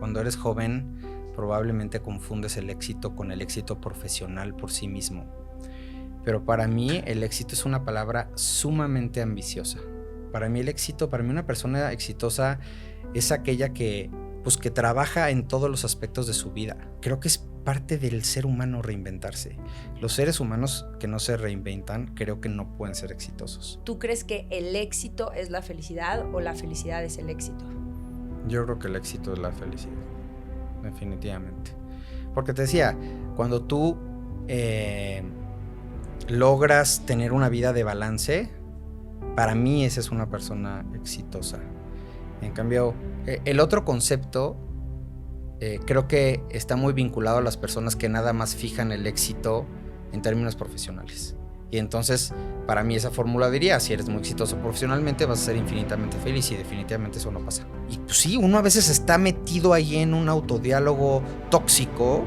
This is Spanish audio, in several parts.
Cuando eres joven, probablemente confundes el éxito con el éxito profesional por sí mismo. Pero para mí el éxito es una palabra sumamente ambiciosa. Para mí una persona exitosa es aquella que trabaja en todos los aspectos de su vida. Creo que es parte del ser humano reinventarse. Los seres humanos que no se reinventan, creo que no pueden ser exitosos. ¿Tú crees que el éxito es la felicidad o la felicidad es el éxito? Yo creo que el éxito es la felicidad, definitivamente. Porque te decía, cuando tú logras tener una vida de balance, para mí esa es una persona exitosa. En cambio, el otro concepto creo que está muy vinculado a las personas que nada más fijan el éxito en términos profesionales. Y entonces, para mí esa fórmula diría, si eres muy exitoso profesionalmente, vas a ser infinitamente feliz, y definitivamente eso no pasa. Y pues sí, uno a veces está metido ahí en un autodiálogo tóxico,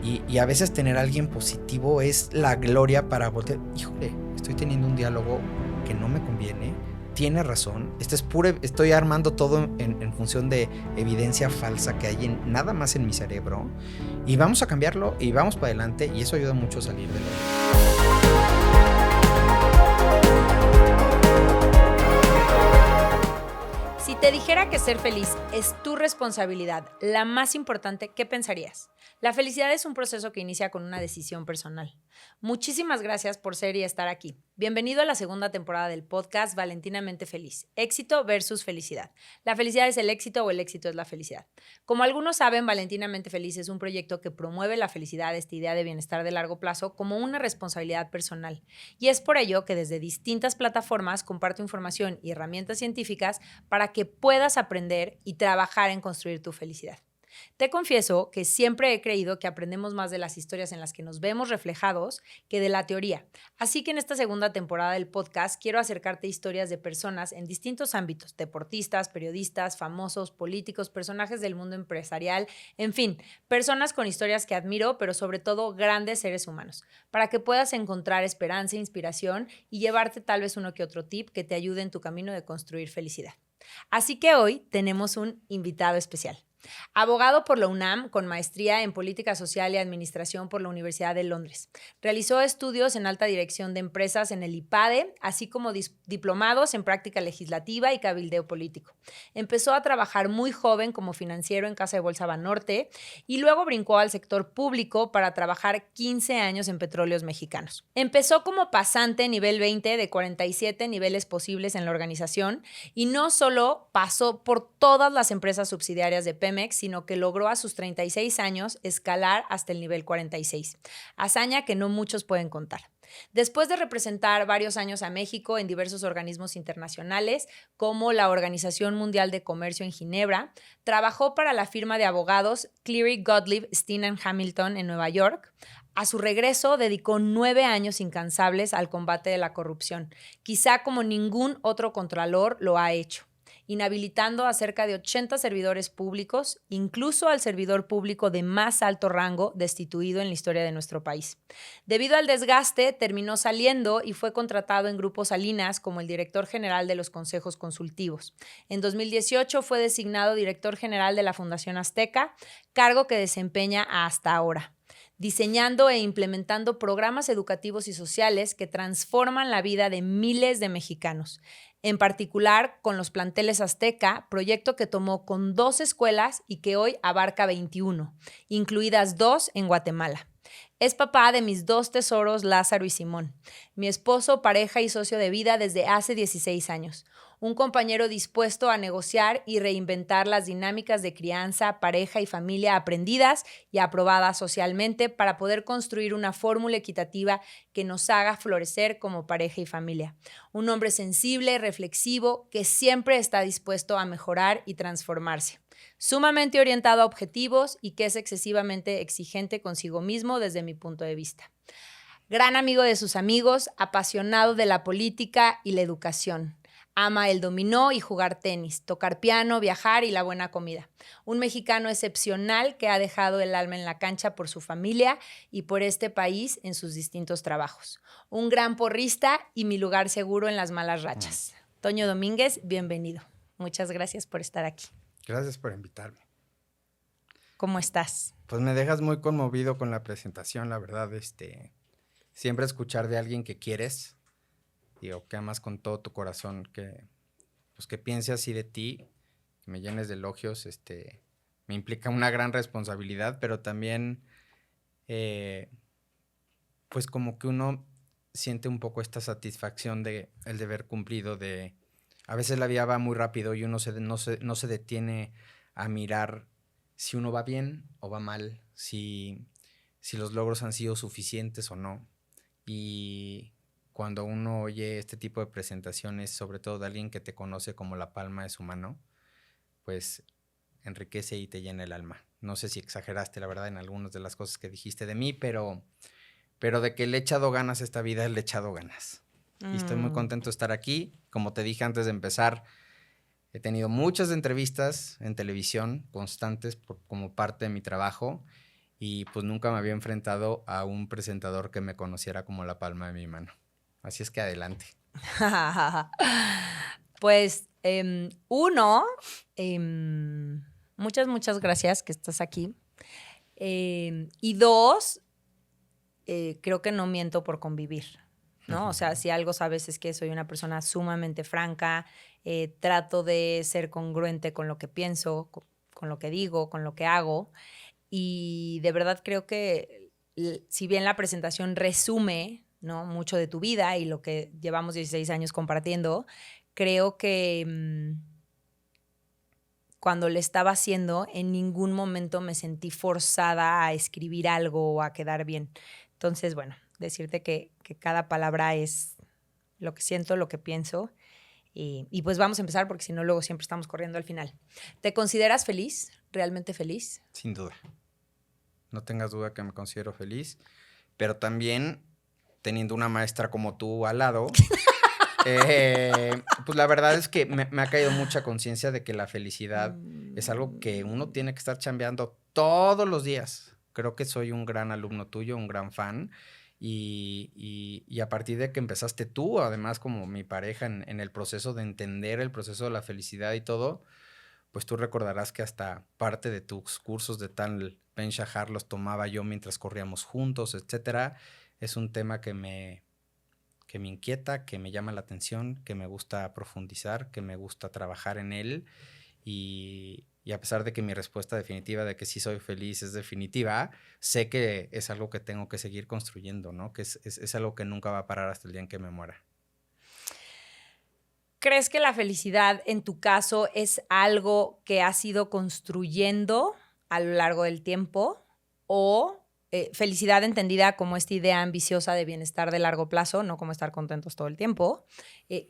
y a veces tener a alguien positivo es la gloria para voltear. Híjole, estoy teniendo un diálogo que no me conviene, tiene razón, estoy armando todo en función de evidencia falsa que hay nada más en mi cerebro, y vamos a cambiarlo y vamos para adelante, y eso ayuda mucho a salir de lo. Si te dijera que ser feliz es tu responsabilidad, la más importante, ¿qué pensarías? La felicidad es un proceso que inicia con una decisión personal. Muchísimas gracias por ser y estar aquí. Bienvenido a la segunda temporada del podcast Valentinamente Feliz. Éxito versus felicidad. ¿La felicidad es el éxito o el éxito es la felicidad? Como algunos saben, Valentinamente Feliz es un proyecto que promueve la felicidad, esta idea de bienestar de largo plazo, como una responsabilidad personal. Y es por ello que desde distintas plataformas comparto información y herramientas científicas para que puedas aprender y trabajar en construir tu felicidad. Te confieso que siempre he creído que aprendemos más de las historias en las que nos vemos reflejados que de la teoría. Así que en esta segunda temporada del podcast quiero acercarte historias de personas en distintos ámbitos: deportistas, periodistas, famosos, políticos, personajes del mundo empresarial, en fin, personas con historias que admiro, pero sobre todo grandes seres humanos, para que puedas encontrar esperanza, inspiración y llevarte tal vez uno que otro tip que te ayude en tu camino de construir felicidad. Así que hoy tenemos un invitado especial. Abogado por la UNAM, con maestría en Política Social y Administración por la Universidad de Londres. Realizó estudios en alta dirección de empresas en el IPADE, así como diplomados en práctica legislativa y cabildeo político. Empezó a trabajar muy joven como financiero en Casa de Bolsa Banorte y luego brincó al sector público para trabajar 15 años en Petróleos Mexicanos. Empezó como pasante nivel 20 de 47 niveles posibles en la organización, y no solo pasó por todas las empresas subsidiarias de Pemex, sino que logró a sus 36 años escalar hasta el nivel 46, hazaña que no muchos pueden contar. Después de representar varios años a México en diversos organismos internacionales, como la Organización Mundial de Comercio en Ginebra, trabajó para la firma de abogados Cleary Gottlieb Steen & Hamilton en Nueva York. A su regreso, dedicó 9 años incansables al combate de la corrupción, quizá como ningún otro contralor lo ha hecho, inhabilitando a cerca de 80 servidores públicos, incluso al servidor público de más alto rango destituido en la historia de nuestro país. Debido al desgaste, terminó saliendo y fue contratado en Grupo Salinas como el director general de los consejos consultivos. En 2018 fue designado director general de la Fundación Azteca, cargo que desempeña hasta ahora, diseñando e implementando programas educativos y sociales que transforman la vida de miles de mexicanos, en particular con los planteles Azteca, proyecto que tomó con 2 escuelas y que hoy abarca 21, incluidas 2 en Guatemala. Es papá de mis 2 tesoros, Lázaro y Simón, mi esposo, pareja y socio de vida desde hace 16 años, un compañero dispuesto a negociar y reinventar las dinámicas de crianza, pareja y familia aprendidas y aprobadas socialmente para poder construir una fórmula equitativa que nos haga florecer como pareja y familia. Un hombre sensible, reflexivo, que siempre está dispuesto a mejorar y transformarse. Sumamente orientado a objetivos y que es excesivamente exigente consigo mismo desde mi punto de vista. Gran amigo de sus amigos, apasionado de la política y la educación. Ama el dominó y jugar tenis, tocar piano, viajar y la buena comida. Un mexicano excepcional que ha dejado el alma en la cancha por su familia y por este país en sus distintos trabajos. Un gran porrista y mi lugar seguro en las malas rachas. Toño Domínguez, bienvenido. Muchas gracias por estar aquí. Gracias por invitarme. ¿Cómo estás? Pues me dejas muy conmovido con la presentación, la verdad, siempre escuchar de alguien que quieres, digo, que amas con todo tu corazón, pues que piense así de ti, que me llenes de elogios, me implica una gran responsabilidad, pero también, pues como que uno siente un poco esta satisfacción de el deber cumplido, de a veces la vida va muy rápido y uno no se detiene a mirar si uno va bien o va mal, si los logros han sido suficientes o no. Y cuando uno oye este tipo de presentaciones, sobre todo de alguien que te conoce como la palma de su mano, pues enriquece y te llena el alma. No sé si exageraste, la verdad, en algunas de las cosas que dijiste de mí, pero de que le he echado ganas a esta vida, le he echado ganas. Y estoy muy contento de estar aquí. Como te dije antes de empezar, he tenido muchas entrevistas en televisión constantes como parte de mi trabajo y pues nunca me había enfrentado a un presentador que me conociera como la palma de mi mano. Así es que adelante. Pues, uno, muchas gracias que estás aquí. Y dos, creo que no miento por convivir, ¿no? O sea, si algo sabes es que soy una persona sumamente franca, trato de ser congruente con lo que pienso, con lo que digo, con lo que hago. Y de verdad creo que si bien la presentación resume, ¿no?, mucho de tu vida y lo que llevamos 16 años compartiendo, creo que cuando le estaba haciendo, en ningún momento me sentí forzada a escribir algo o a quedar bien. Entonces, bueno, decirte que cada palabra es lo que siento, lo que pienso. Y pues vamos a empezar porque si no, luego siempre estamos corriendo al final. ¿Te consideras feliz? ¿Realmente feliz? Sin duda. No tengas duda que me considero feliz, pero también teniendo una maestra como tú al lado, pues la verdad es que me ha caído mucha conciencia de que la felicidad es algo que uno tiene que estar chambeando todos los días. Creo que soy un gran alumno tuyo, un gran fan. Y a partir de que empezaste tú, además como mi pareja, en el proceso de entender el proceso de la felicidad y todo, pues tú recordarás que hasta parte de tus cursos de Tal Ben Shahar los tomaba yo mientras corríamos juntos, etcétera. Es un tema que me inquieta, que me llama la atención, que me gusta profundizar, que me gusta trabajar en él. Y a pesar de que mi respuesta definitiva de que sí soy feliz es definitiva, sé que es algo que tengo que seguir construyendo, ¿no? Que es algo que nunca va a parar hasta el día en que me muera. ¿Crees que la felicidad en tu caso es algo que has ido construyendo a lo largo del tiempo o felicidad entendida como esta idea ambiciosa de bienestar de largo plazo, no como estar contentos todo el tiempo?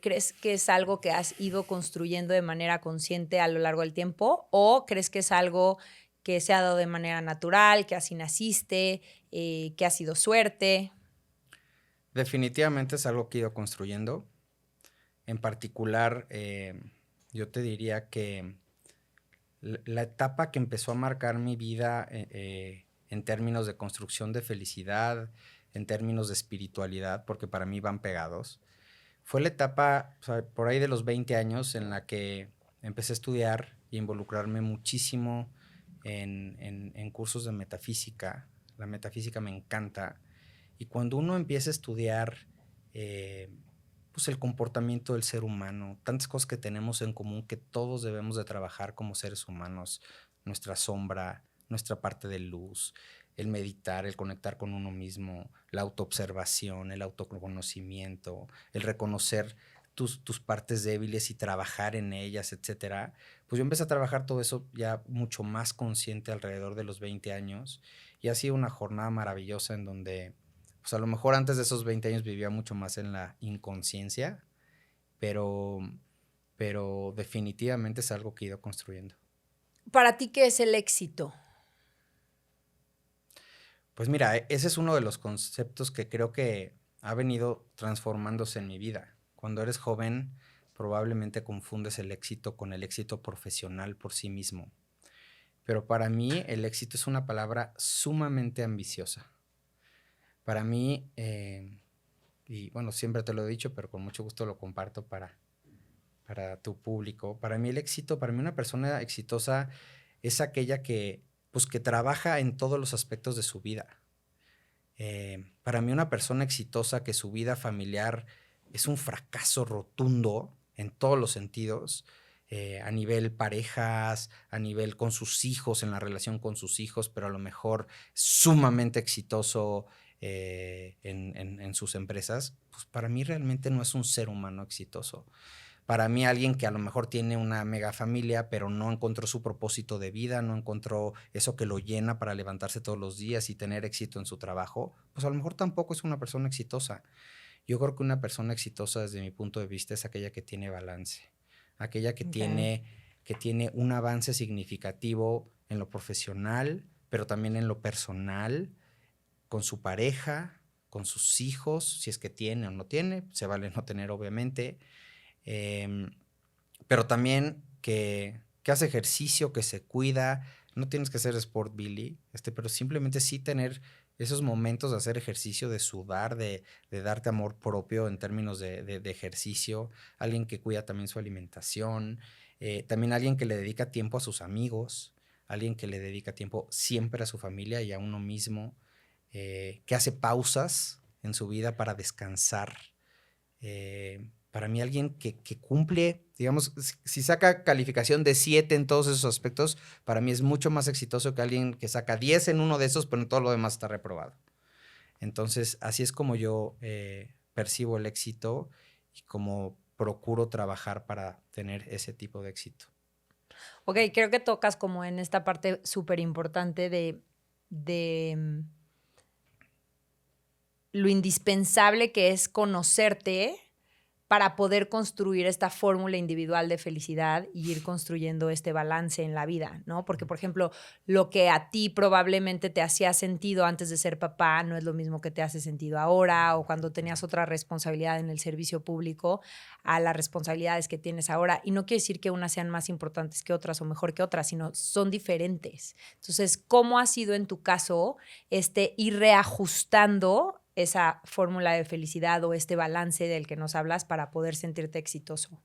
¿Crees que es algo que has ido construyendo de manera consciente a lo largo del tiempo o crees que es algo que se ha dado de manera natural, que así naciste, que ha sido suerte? Definitivamente es algo que he ido construyendo. En particular, yo te diría que la etapa que empezó a marcar mi vida en términos de construcción de felicidad, en términos de espiritualidad, porque para mí van pegados, fue la etapa, o sea, por ahí de los 20 años en la que empecé a estudiar y involucrarme muchísimo en cursos de metafísica. La metafísica me encanta. Y cuando uno empieza a estudiar pues el comportamiento del ser humano, tantas cosas que tenemos en común que todos debemos de trabajar como seres humanos, nuestra sombra, nuestra parte de luz, el meditar, el conectar con uno mismo, la autoobservación, el autoconocimiento, el reconocer tus partes débiles y trabajar en ellas, etcétera. Pues yo empecé a trabajar todo eso ya mucho más consciente alrededor de los 20 años y ha sido una jornada maravillosa en donde pues a lo mejor antes de esos 20 años vivía mucho más en la inconsciencia, pero, pero definitivamente es algo que he ido construyendo. ¿Para ti qué es el éxito? Pues mira, ese es uno de los conceptos que creo que ha venido transformándose en mi vida. Cuando eres joven, probablemente confundes el éxito con el éxito profesional por sí mismo. Pero para mí el éxito es una palabra sumamente ambiciosa. Para mí, y bueno, siempre te lo he dicho, pero con mucho gusto lo comparto para tu público. Para mí el éxito, para mí una persona exitosa es aquella que pues que trabaja en todos los aspectos de su vida. Para mí una persona exitosa que su vida familiar es un fracaso rotundo en todos los sentidos, a nivel parejas, a nivel con sus hijos, en la relación con sus hijos, pero a lo mejor sumamente exitoso en sus empresas, pues para mí realmente no es un ser humano exitoso. Para mí alguien que a lo mejor tiene una mega familia, pero no encontró su propósito de vida, no encontró eso que lo llena para levantarse todos los días y tener éxito en su trabajo, pues a lo mejor tampoco es una persona exitosa. Yo creo que una persona exitosa desde mi punto de vista es aquella que tiene balance, aquella que tiene un avance significativo en lo profesional, pero también en lo personal, con su pareja, con sus hijos, si es que tiene o no tiene, se vale no tener obviamente, pero también que hace ejercicio, que se cuida. No tienes que ser Sport Billy, pero simplemente sí tener esos momentos de hacer ejercicio, de sudar, de darte amor propio en términos de ejercicio. Alguien que cuida también su alimentación. También alguien que le dedica tiempo a sus amigos. Alguien que le dedica tiempo siempre a su familia y a uno mismo. Que hace pausas en su vida para descansar. Para mí alguien que cumple, digamos, si saca calificación de 7 en todos esos aspectos, para mí es mucho más exitoso que alguien que saca 10 en uno de esos, pero en todo lo demás está reprobado. Entonces, así es como yo percibo el éxito y como procuro trabajar para tener ese tipo de éxito. Ok, creo que tocas como en esta parte súper importante de lo indispensable que es conocerte para poder construir esta fórmula individual de felicidad y ir construyendo este balance en la vida, ¿no? Porque, por ejemplo, lo que a ti probablemente te hacía sentido antes de ser papá no es lo mismo que te hace sentido ahora, o cuando tenías otra responsabilidad en el servicio público a las responsabilidades que tienes ahora. Y no quiere decir que unas sean más importantes que otras o mejor que otras, sino son diferentes. Entonces, ¿cómo ha sido en tu caso ir reajustando esa fórmula de felicidad o este balance del que nos hablas para poder sentirte exitoso?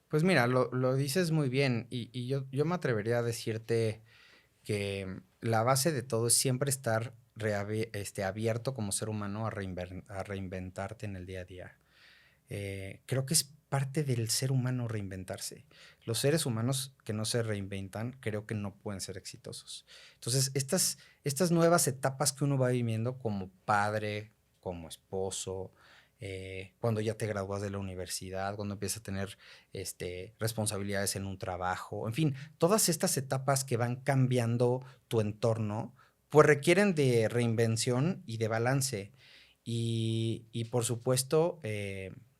Pues mira, lo dices muy bien y yo me atrevería a decirte que la base de todo es siempre estar abierto como ser humano a reinventarte en el día a día. Creo que es parte del ser humano reinventarse. Los seres humanos que no se reinventan creo que no pueden ser exitosos. Entonces, estas nuevas etapas que uno va viviendo como padre, como esposo, cuando ya te gradúas de la universidad, cuando empiezas a tener responsabilidades en un trabajo, en fin, todas estas etapas que van cambiando tu entorno, pues requieren de reinvención y de balance. Y por supuesto,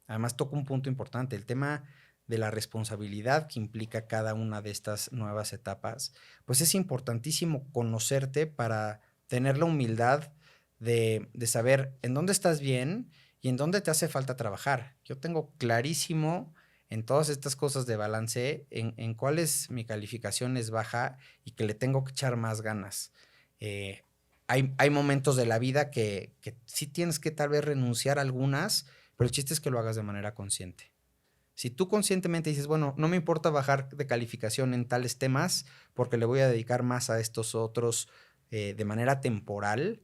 además toca un punto importante, el tema de la responsabilidad que implica cada una de estas nuevas etapas, pues es importantísimo conocerte para tener la humildad de saber en dónde estás bien y en dónde te hace falta trabajar. Yo tengo clarísimo en todas estas cosas de balance en cuál es mi calificación es baja y que le tengo que echar más ganas. Hay momentos de la vida que sí tienes que tal vez renunciar a algunas, pero el chiste es que lo hagas de manera consciente. Si tú conscientemente dices, bueno, no me importa bajar de calificación en tales temas porque le voy a dedicar más a estos otros de manera temporal,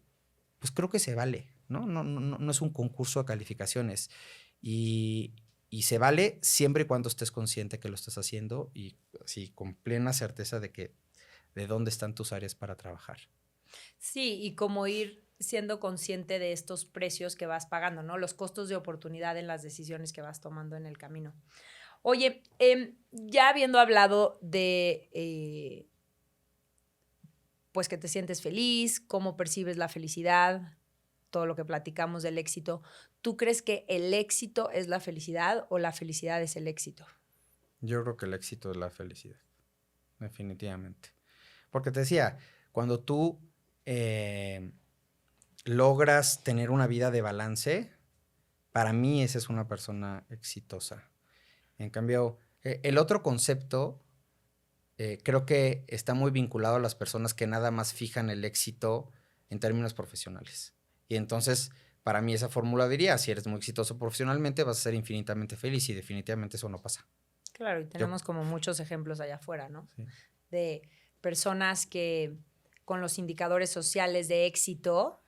pues creo que se vale, ¿no? No es un concurso de calificaciones. Y se vale siempre y cuando estés consciente que lo estás haciendo y así con plena certeza de dónde están tus áreas para trabajar. Sí, y como ir siendo consciente de estos precios que vas pagando, ¿no? Los costos de oportunidad en las decisiones que vas tomando en el camino. Oye, ya habiendo hablado de, pues que te sientes feliz, cómo percibes la felicidad, todo lo que platicamos del éxito, ¿tú crees que el éxito es la felicidad o la felicidad es el éxito? Yo creo que el éxito es la felicidad, definitivamente. Porque te decía, cuando tú logras tener una vida de balance, para mí esa es una persona exitosa. En cambio, el otro concepto creo que está muy vinculado a las personas que nada más fijan el éxito en términos profesionales. Y entonces, para mí esa fórmula diría, si eres muy exitoso profesionalmente, vas a ser infinitamente feliz y definitivamente eso no pasa. Claro, y tenemos como muchos ejemplos allá afuera, ¿no? Sí. De personas que con los indicadores sociales de éxito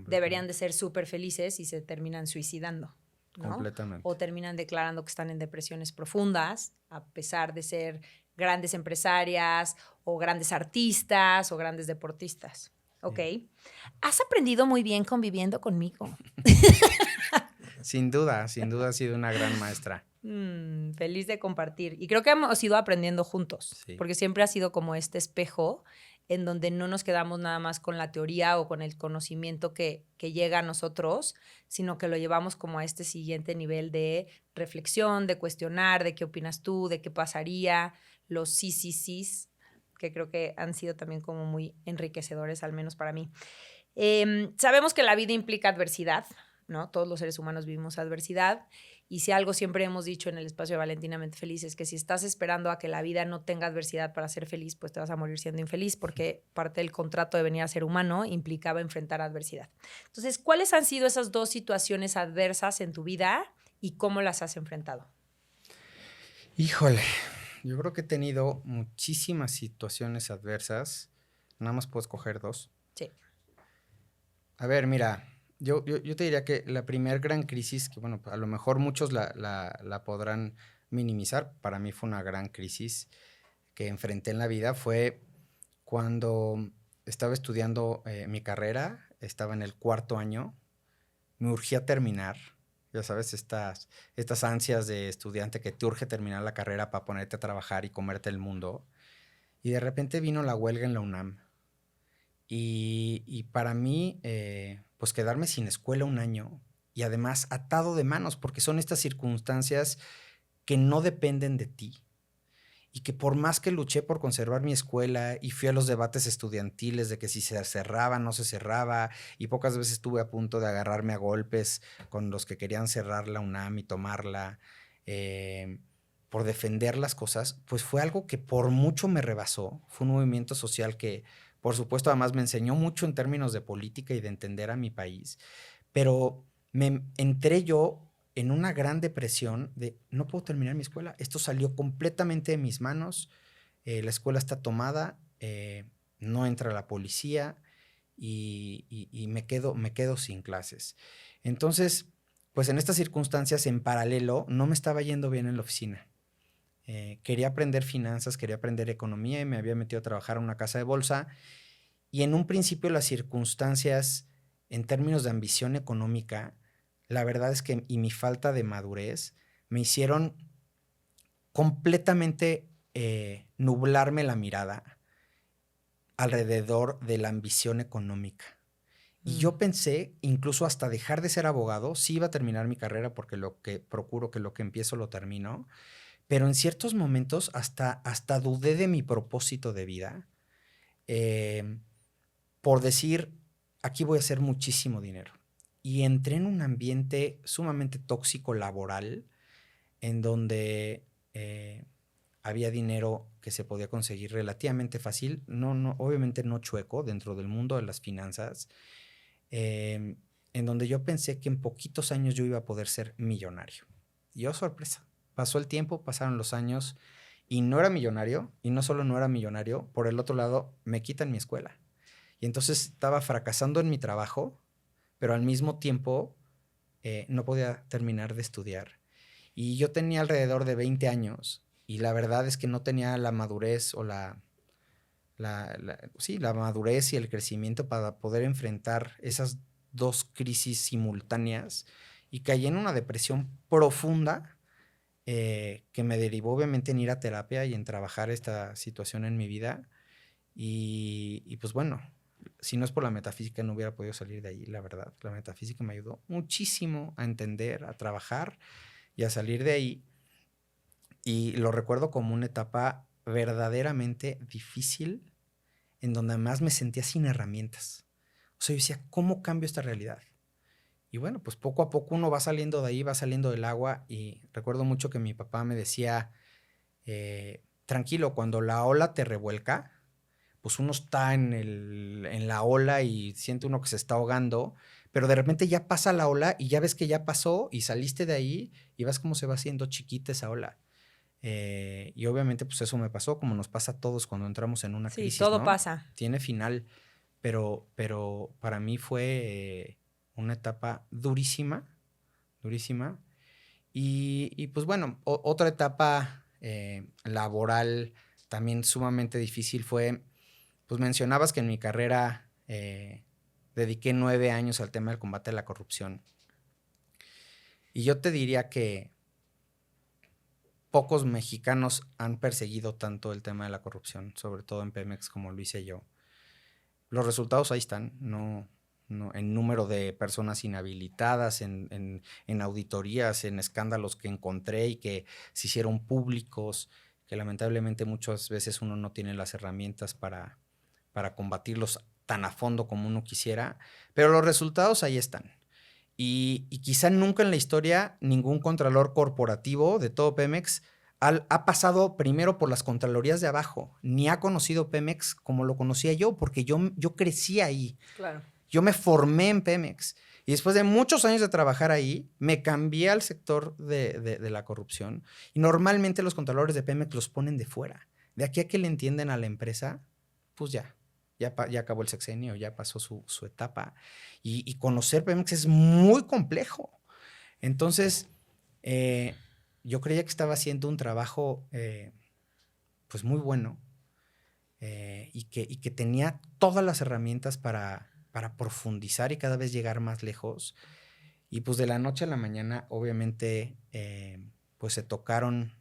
deberían de ser súper felices y se terminan suicidando, ¿no? Completamente. O terminan declarando que están en depresiones profundas, a pesar de ser grandes empresarias o grandes artistas o grandes deportistas. Ok. Has aprendido muy bien conviviendo conmigo. Sin duda ha sido una gran maestra. Feliz de compartir. Y creo que hemos ido aprendiendo juntos, Sí. porque siempre ha sido como este espejo en donde no nos quedamos nada más con la teoría o con el conocimiento que llega a nosotros, sino que lo llevamos como a este siguiente nivel de reflexión, de cuestionar, de qué opinas tú, de qué pasaría, los sí, que creo que han sido también como muy enriquecedores, al menos para mí. Sabemos que la vida implica adversidad, ¿no? Todos los seres humanos vivimos adversidad. Y si algo siempre hemos dicho en el espacio de Valentinamente Feliz es que si estás esperando a que la vida no tenga adversidad para ser feliz, pues te vas a morir siendo infeliz, porque parte del contrato de venir a ser humano implicaba enfrentar adversidad. Entonces, ¿cuáles han sido esas dos situaciones adversas en tu vida y cómo las has enfrentado? Híjole, yo creo que he tenido muchísimas situaciones adversas. Nada más puedo escoger dos. Sí. A ver, mira, yo te diría que la primer gran crisis, que bueno, a lo mejor muchos la podrán minimizar, para mí fue una gran crisis que enfrenté en la vida, fue cuando estaba estudiando mi carrera, estaba en el 4º año, me urgía terminar, ya sabes, estas ansias de estudiante que te urge terminar la carrera para ponerte a trabajar y comerte el mundo, y de repente vino la huelga en la UNAM. Y para mí, pues quedarme sin escuela un año y además atado de manos, porque son estas circunstancias que no dependen de ti y que por más que luché por conservar mi escuela y fui a los debates estudiantiles de que si se cerraba, no se cerraba, y pocas veces estuve a punto de agarrarme a golpes con los que querían cerrar la UNAM y tomarla, por defender las cosas, pues fue algo que por mucho me rebasó, fue un movimiento social que por supuesto, además me enseñó mucho en términos de política y de entender a mi país, pero me entré yo en una gran depresión de no puedo terminar mi escuela. Esto salió completamente de mis manos, la escuela está tomada, no entra la policía y me quedo sin clases. Entonces, pues en estas circunstancias, en paralelo, no me estaba yendo bien en la oficina. Quería aprender finanzas, quería aprender economía y me había metido a trabajar en una casa de bolsa. Y en un principio las circunstancias en términos de ambición económica, la verdad es que y mi falta de madurez me hicieron completamente nublarme la mirada alrededor de la ambición económica. Y yo pensé incluso hasta dejar de ser abogado, sí iba a terminar mi carrera porque lo que procuro que lo que empiezo lo termino, pero en ciertos momentos hasta dudé de mi propósito de vida, por decir, aquí voy a hacer muchísimo dinero. Y entré en un ambiente sumamente tóxico laboral, en donde había dinero que se podía conseguir relativamente fácil, obviamente no chueco, dentro del mundo de las finanzas, en donde yo pensé que en poquitos años yo iba a poder ser millonario. Y oh, sorpresa. Pasó el tiempo, pasaron los años y no era millonario, y no solo no era millonario, por el otro lado me quitan mi escuela. Y entonces estaba fracasando en mi trabajo, pero al mismo tiempo no podía terminar de estudiar. Y yo tenía alrededor de 20 años y la verdad es que no tenía la madurez o la madurez y el crecimiento para poder enfrentar esas dos crisis simultáneas y caí en una depresión profunda, que me derivó obviamente en ir a terapia y en trabajar esta situación en mi vida. Y pues bueno, si no es por la metafísica no hubiera podido salir de ahí, la verdad. La metafísica me ayudó muchísimo a entender, a trabajar y a salir de ahí. Y lo recuerdo como una etapa verdaderamente difícil, en donde además me sentía sin herramientas. O sea, yo decía, ¿cómo cambio esta realidad? Y bueno, pues poco a poco uno va saliendo de ahí, va saliendo del agua. Y recuerdo mucho que mi papá me decía, tranquilo, cuando la ola te revuelca, pues uno está en la ola y siente uno que se está ahogando, pero de repente ya pasa la ola y ya ves que ya pasó y saliste de ahí y vas cómo se va haciendo chiquita esa ola. Y obviamente pues eso me pasó como nos pasa a todos cuando entramos en una crisis, Sí, todo ¿no? pasa. Tiene final, pero para mí fue una etapa durísima, durísima. Y pues bueno, otra etapa laboral también sumamente difícil fue, pues mencionabas que en mi carrera dediqué 9 años al tema del combate a la corrupción. Y yo te diría que pocos mexicanos han perseguido tanto el tema de la corrupción, sobre todo en Pemex como lo hice yo. Los resultados ahí están, no en número de personas inhabilitadas, en auditorías, en escándalos que encontré y que se hicieron públicos, que lamentablemente muchas veces uno no tiene las herramientas para combatirlos tan a fondo como uno quisiera, pero los resultados ahí están. Y quizá nunca en la historia ningún contralor corporativo de todo Pemex ha pasado primero por las contralorías de abajo, ni ha conocido Pemex como lo conocía yo, porque yo crecí ahí. Claro. Yo me formé en Pemex. Y después de muchos años de trabajar ahí, me cambié al sector de la corrupción. Y normalmente los contralores de Pemex los ponen de fuera. De aquí a que le entienden a la empresa, pues ya acabó el sexenio, ya pasó su etapa. Y conocer Pemex es muy complejo. Entonces, yo creía que estaba haciendo un trabajo pues muy bueno y que tenía todas las herramientas para profundizar y cada vez llegar más lejos. Y pues de la noche a la mañana, obviamente, pues se tocaron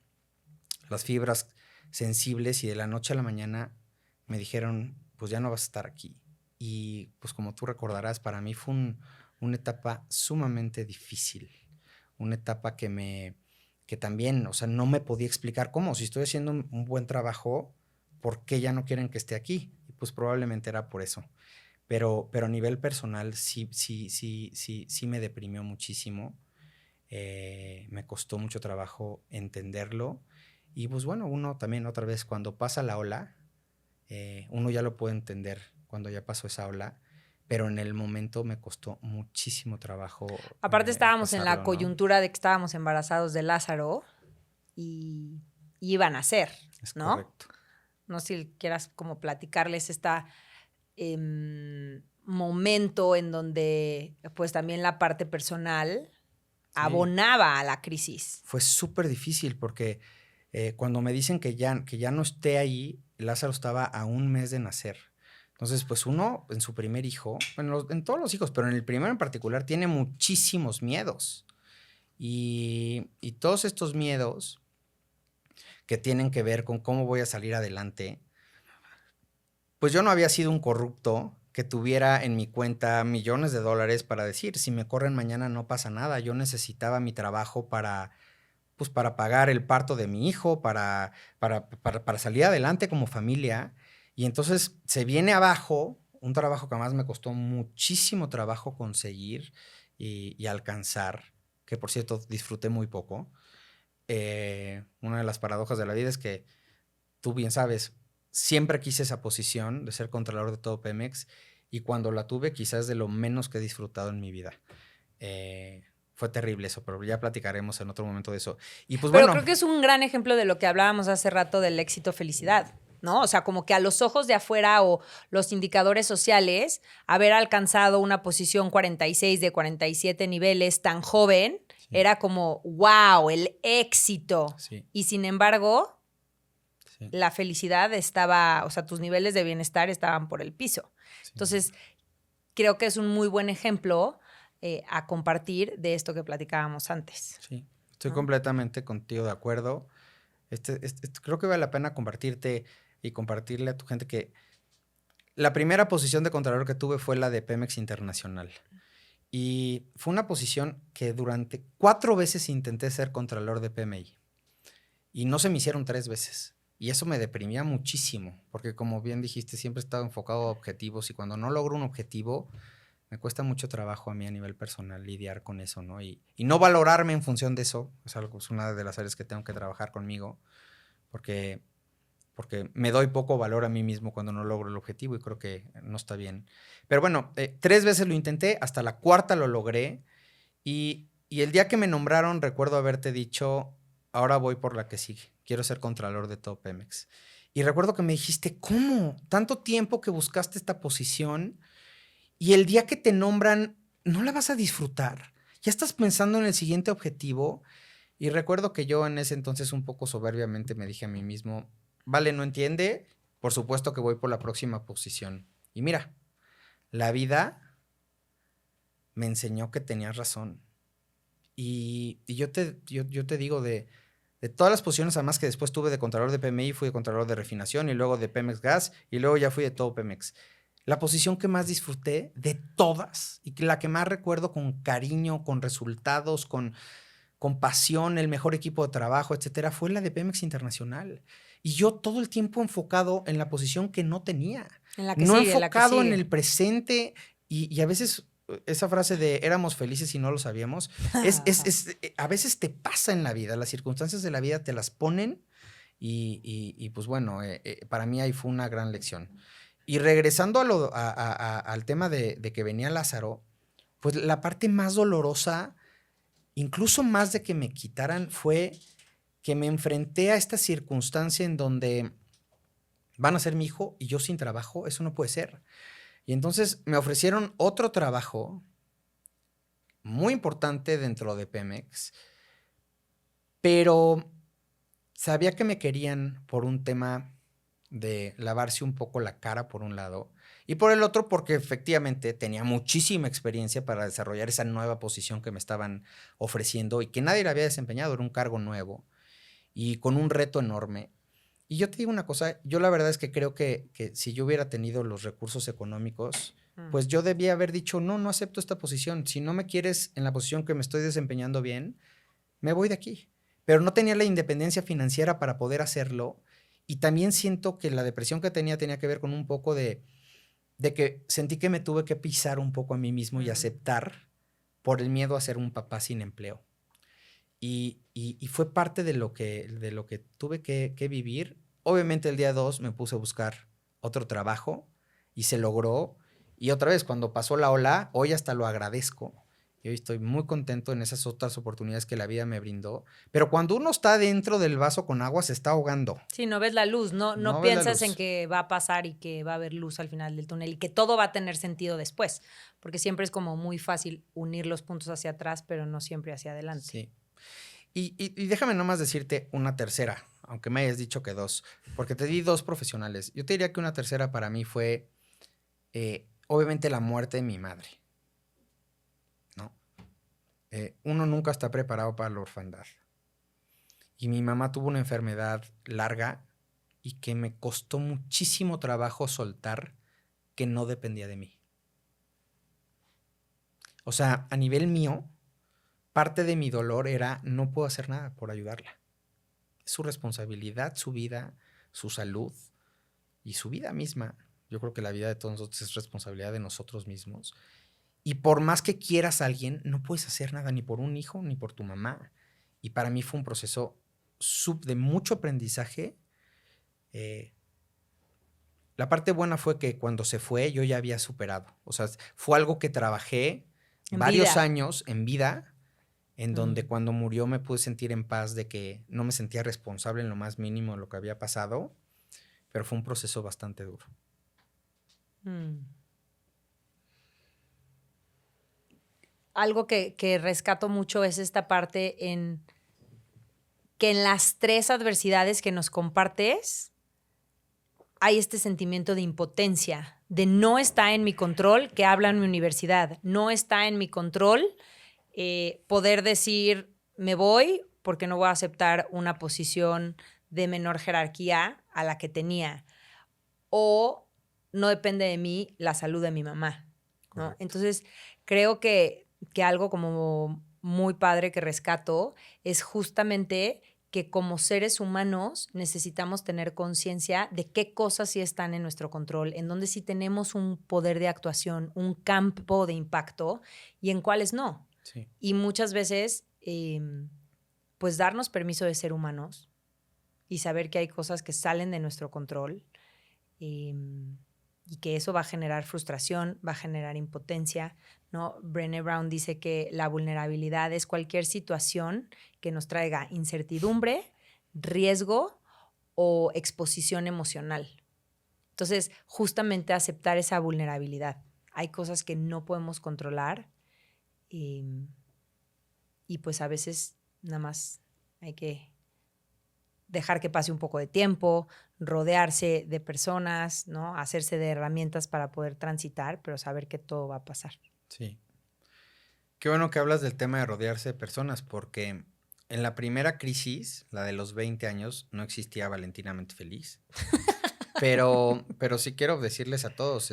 las fibras sensibles y de la noche a la mañana me dijeron, pues ya no vas a estar aquí. Y pues como tú recordarás, para mí fue una etapa sumamente difícil, una etapa que también, o sea, no me podía explicar cómo, si estoy haciendo un buen trabajo, ¿por qué ya no quieren que esté aquí? Y pues probablemente era por eso. Pero a nivel personal sí me deprimió muchísimo. Me costó mucho trabajo entenderlo. Y pues bueno, uno también otra vez cuando pasa la ola, uno ya lo puede entender cuando ya pasó esa ola, pero en el momento me costó muchísimo trabajo. Aparte estábamos en la pasarlo, ¿no? coyuntura de que estábamos embarazados de Lázaro y iban a ser, Es ¿no? correcto. No sé si quieras como platicarles esta momento en donde pues también la parte personal abonaba a la crisis. Fue súper difícil porque cuando me dicen que ya no esté ahí, Lázaro estaba a 1 mes de nacer. Entonces, pues uno en su primer hijo, bueno, en todos los hijos, pero en el primero en particular, tiene muchísimos miedos. Y todos estos miedos que tienen que ver con cómo voy a salir adelante, pues yo no había sido un corrupto que tuviera en mi cuenta millones de dólares para decir, si me corren mañana no pasa nada. Yo necesitaba mi trabajo para pagar el parto de mi hijo, para salir adelante como familia. Y entonces se viene abajo un trabajo que además me costó muchísimo trabajo conseguir y alcanzar, que por cierto disfruté muy poco. Una de las paradojas de la vida es que tú bien sabes, siempre quise esa posición de ser contralor de todo Pemex y cuando la tuve quizás de lo menos que he disfrutado en mi vida. Fue terrible eso, pero ya platicaremos en otro momento de eso. Y pues Pero bueno, creo que es un gran ejemplo de lo que hablábamos hace rato del éxito felicidad, ¿no? O sea, como que a los ojos de afuera o los indicadores sociales, haber alcanzado una posición 46 de 47 niveles tan joven, sí, era como, wow, el éxito. Sí. Y sin embargo, sí, la felicidad estaba, o sea, tus niveles de bienestar estaban por el piso. Sí. Entonces, creo que es un muy buen ejemplo a compartir de esto que platicábamos antes. Sí, estoy completamente contigo de acuerdo. Creo que vale la pena compartirte y compartirle a tu gente que la primera posición de contralor que tuve fue la de Pemex Internacional. Y fue una posición que durante 4 veces intenté ser contralor de PMI. Y no se me hicieron 3 veces. Y eso me deprimía muchísimo, porque como bien dijiste, siempre he estado enfocado a objetivos y cuando no logro un objetivo, me cuesta mucho trabajo a mí a nivel personal lidiar con eso, ¿no? Y no valorarme en función de eso, es una de las áreas que tengo que trabajar conmigo, porque me doy poco valor a mí mismo cuando no logro el objetivo y creo que no está bien. Pero bueno, 3 veces lo intenté, hasta la 4ª lo logré y el día que me nombraron recuerdo haberte dicho, ahora voy por la que sigue. Quiero ser contralor de todo Pemex. Y recuerdo que me dijiste, ¿cómo? Tanto tiempo que buscaste esta posición y el día que te nombran, ¿no la vas a disfrutar? Ya estás pensando en el siguiente objetivo. Y recuerdo que yo en ese entonces un poco soberbiamente me dije a mí mismo, vale, no entiende, por supuesto que voy por la próxima posición. Y mira, la vida me enseñó que tenías razón. Y yo te digo, de todas las posiciones, además que después tuve de Contralor de PMI, fui de Contralor de Refinación y luego de Pemex Gas y luego ya fui de todo Pemex. La posición que más disfruté de todas y que la que más recuerdo con cariño, con resultados, con pasión, el mejor equipo de trabajo, etcétera, fue la de Pemex Internacional. Y yo todo el tiempo enfocado en la posición que no tenía. En la que No sigue, en la que enfocado en sigue. el presente y a veces esa frase de éramos felices y no lo sabíamos, a veces te pasa en la vida, las circunstancias de la vida te las ponen y pues bueno, para mí ahí fue una gran lección. Y regresando al tema de que venía Lázaro, pues la parte más dolorosa, incluso más de que me quitaran, fue que me enfrenté a esta circunstancia en donde van a ser mi hijo y yo sin trabajo, eso no puede ser. Y entonces me ofrecieron otro trabajo muy importante dentro de Pemex, pero sabía que me querían por un tema de lavarse un poco la cara por un lado y por el otro porque efectivamente tenía muchísima experiencia para desarrollar esa nueva posición que me estaban ofreciendo y que nadie la había desempeñado, era un cargo nuevo y con un reto enorme. Y yo te digo una cosa, yo la verdad es que creo que si yo hubiera tenido los recursos económicos, pues yo debía haber dicho, no, no acepto esta posición. Si no me quieres en la posición que me estoy desempeñando bien, me voy de aquí. Pero no tenía la independencia financiera para poder hacerlo. Y también siento que la depresión que tenía que ver con un poco de que sentí que me tuve que pisar un poco a mí mismo y aceptar por el miedo a ser un papá sin empleo. Y fue parte de lo que tuve que vivir. Obviamente el día 2 me puse a buscar otro trabajo y se logró. Y otra vez, cuando pasó la ola, hoy hasta lo agradezco. Y hoy estoy muy contento en esas otras oportunidades que la vida me brindó. Pero cuando uno está dentro del vaso con agua, se está ahogando. Sí, no ves la luz, no No ves la piensas en luz. que va a pasar y que va a haber luz al final del túnel y que todo va a tener sentido después, porque siempre es como muy fácil unir los puntos hacia atrás, pero no siempre hacia adelante. Sí. Y déjame nomás decirte una tercera, aunque me hayas dicho que dos, porque te di dos profesionales. Yo te diría que una tercera para mí fue, obviamente, la muerte de mi madre, ¿no? Uno nunca está preparado para la orfandad. Y mi mamá tuvo una enfermedad larga y que me costó muchísimo trabajo soltar, que no dependía de mí. O sea, a nivel mío, parte de mi dolor era no puedo hacer nada por ayudarla. Es su responsabilidad, su vida, su salud y su vida misma. Yo creo que la vida de todos nosotros es responsabilidad de nosotros mismos. Y por más que quieras a alguien, no puedes hacer nada ni por un hijo ni por tu mamá. Y para mí fue un proceso de mucho aprendizaje. La parte buena fue que cuando se fue yo ya había superado. O sea, fue algo que trabajé varios años en vida, en donde cuando murió me pude sentir en paz de que no me sentía responsable en lo más mínimo de lo que había pasado, pero fue un proceso bastante duro. Algo que rescato mucho es esta parte en que en las tres adversidades que nos compartes hay este sentimiento de impotencia, de no está en mi control, que habla en mi universidad, no está en mi control poder decir me voy porque no voy a aceptar una posición de menor jerarquía a la que tenía, o no depende de mí la salud de mi mamá, ¿no? Entonces creo que algo como muy padre que rescato es justamente que como seres humanos necesitamos tener conciencia de qué cosas sí están en nuestro control, en dónde sí tenemos un poder de actuación, un campo de impacto y en cuáles no. Sí. Y muchas veces, pues darnos permiso de ser humanos y saber que hay cosas que salen de nuestro control y que eso va a generar frustración, va a generar impotencia, ¿no? Brené Brown dice que la vulnerabilidad es cualquier situación que nos traiga incertidumbre, riesgo o exposición emocional. Entonces, justamente aceptar esa vulnerabilidad. Hay cosas que no podemos controlar y pues a veces nada más hay que dejar que pase un poco de tiempo, rodearse de personas, ¿no? Hacerse de herramientas para poder transitar, pero saber que todo va a pasar. Sí. Qué bueno que hablas del tema de rodearse de personas, porque en la primera crisis, la de los 20 años, no existía Valentinamente Feliz. Pero sí quiero decirles a todos,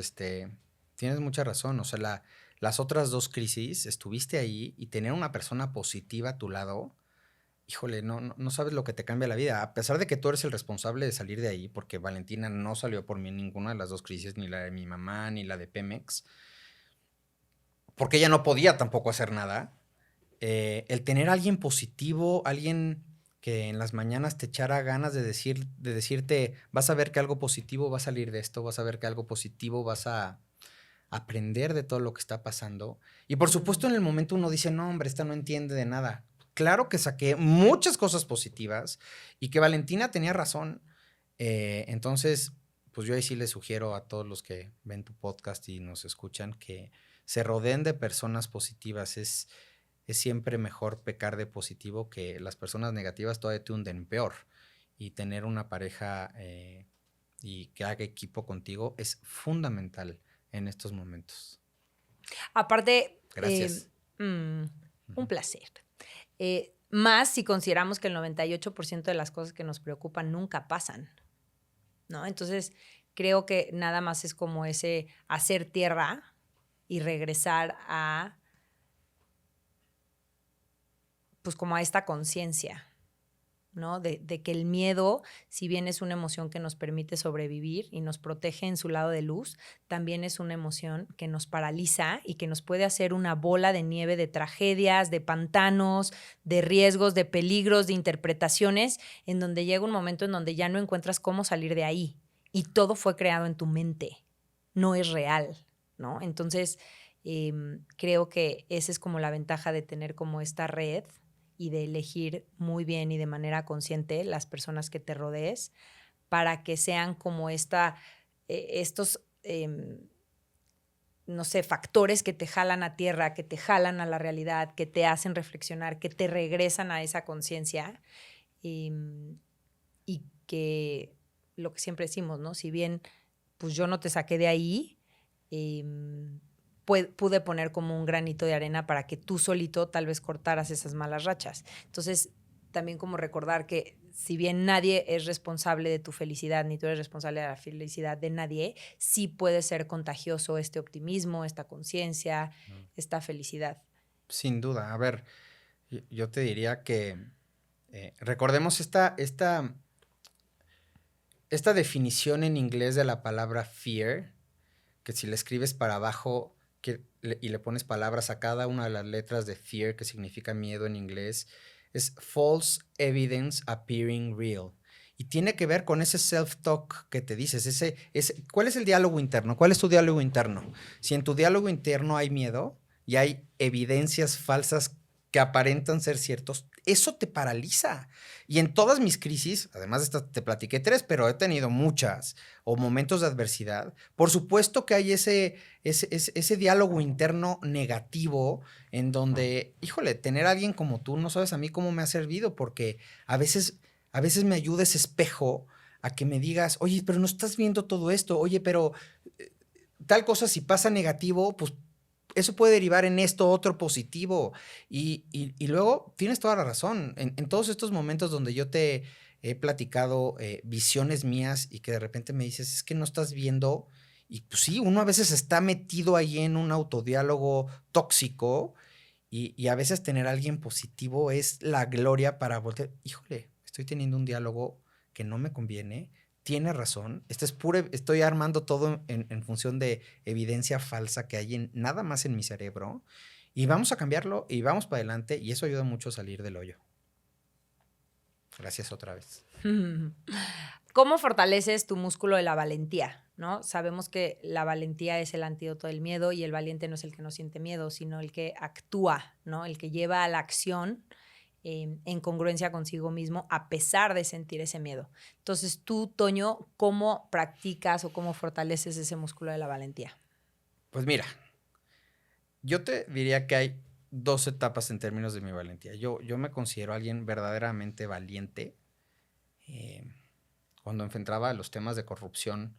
tienes mucha razón. O sea, las otras 2 crisis, estuviste ahí y tener una persona positiva a tu lado, híjole, no sabes lo que te cambia la vida. A pesar de que tú eres el responsable de salir de ahí, porque Valentina no salió por mí en ninguna de las 2 crisis, ni la de mi mamá, ni la de Pemex, porque ella no podía tampoco hacer nada. El tener a alguien positivo, alguien que en las mañanas te echara ganas de decirte, vas a ver que algo positivo va a salir de esto, vas a ver que algo positivo vas a aprender de todo lo que está pasando. Y por supuesto en el momento uno dice, no, hombre, esta no entiende de nada. Claro que saqué muchas cosas positivas y que Valentina tenía razón. Entonces, pues yo ahí sí les sugiero a todos los que ven tu podcast y nos escuchan que se rodeen de personas positivas. Es siempre mejor pecar de positivo, que las personas negativas todavía te hunden peor. Y tener una pareja y que haga equipo contigo es fundamental en estos momentos. Aparte, Gracias. Un placer. Más si consideramos que el 98% de las cosas que nos preocupan nunca pasan, ¿no? Entonces, creo que nada más es como ese hacer tierra y regresar a, pues como a esta conciencia, ¿no? De que el miedo, si bien es una emoción que nos permite sobrevivir y nos protege en su lado de luz, también es una emoción que nos paraliza y que nos puede hacer una bola de nieve de tragedias, de pantanos, de riesgos, de peligros, de interpretaciones, en donde llega un momento en donde ya no encuentras cómo salir de ahí y todo fue creado en tu mente, no es real, ¿no? Entonces, creo que esa es como la ventaja de tener como esta red y de elegir muy bien y de manera consciente las personas que te rodees para que sean como estos, no sé, factores que te jalan a tierra, que te jalan a la realidad, que te hacen reflexionar, que te regresan a esa conciencia y que lo que siempre decimos, ¿no? Si bien pues yo no te saqué de ahí, pude poner como un granito de arena para que tú solito tal vez cortaras esas malas rachas. Entonces, también como recordar que si bien nadie es responsable de tu felicidad, ni tú eres responsable de la felicidad de nadie, sí puede ser contagioso este optimismo, esta conciencia, esta felicidad. Sin duda. A ver, yo te diría que recordemos esta definición en inglés de la palabra fear, que si la escribes para abajo y le pones palabras a cada una de las letras de fear, que significa miedo en inglés, es false evidence appearing real. Y tiene que ver con ese self-talk que te dices. ¿Cuál es el diálogo interno? ¿Cuál es tu diálogo interno? Si en tu diálogo interno hay miedo y hay evidencias falsas que aparentan ser ciertos, eso te paraliza. Y en todas mis crisis, además de esta te platiqué 3, pero he tenido muchas, o momentos de adversidad, por supuesto que hay ese diálogo interno negativo en donde, híjole, tener a alguien como tú, no sabes a mí cómo me ha servido, porque a veces me ayuda ese espejo a que me digas, oye, pero no estás viendo todo esto, oye, pero tal cosa si pasa negativo, pues eso puede derivar en esto otro positivo. Y luego tienes toda la razón. En todos estos momentos donde yo te he platicado visiones mías y que de repente me dices, es que no estás viendo. Y pues sí, uno a veces está metido ahí en un autodiálogo tóxico y a veces tener a alguien positivo es la gloria para voltear. Híjole, estoy teniendo un diálogo que no me conviene. Tiene razón. Estoy armando todo en función de evidencia falsa que hay nada más en mi cerebro. Y vamos a cambiarlo y vamos para adelante. Y eso ayuda mucho a salir del hoyo. Gracias otra vez. ¿Cómo fortaleces tu músculo de la valentía? ¿no? Sabemos que la valentía es el antídoto del miedo y el valiente no es el que no siente miedo, sino el que actúa, ¿no? El que lleva a la acción en congruencia consigo mismo a pesar de sentir ese miedo. Entonces tú, Toño, ¿cómo practicas o cómo fortaleces ese músculo de la valentía? Pues mira, yo te diría que hay 2 etapas en términos de mi valentía. Yo me considero alguien verdaderamente valiente. eh, Cuando enfrentaba los temas de corrupción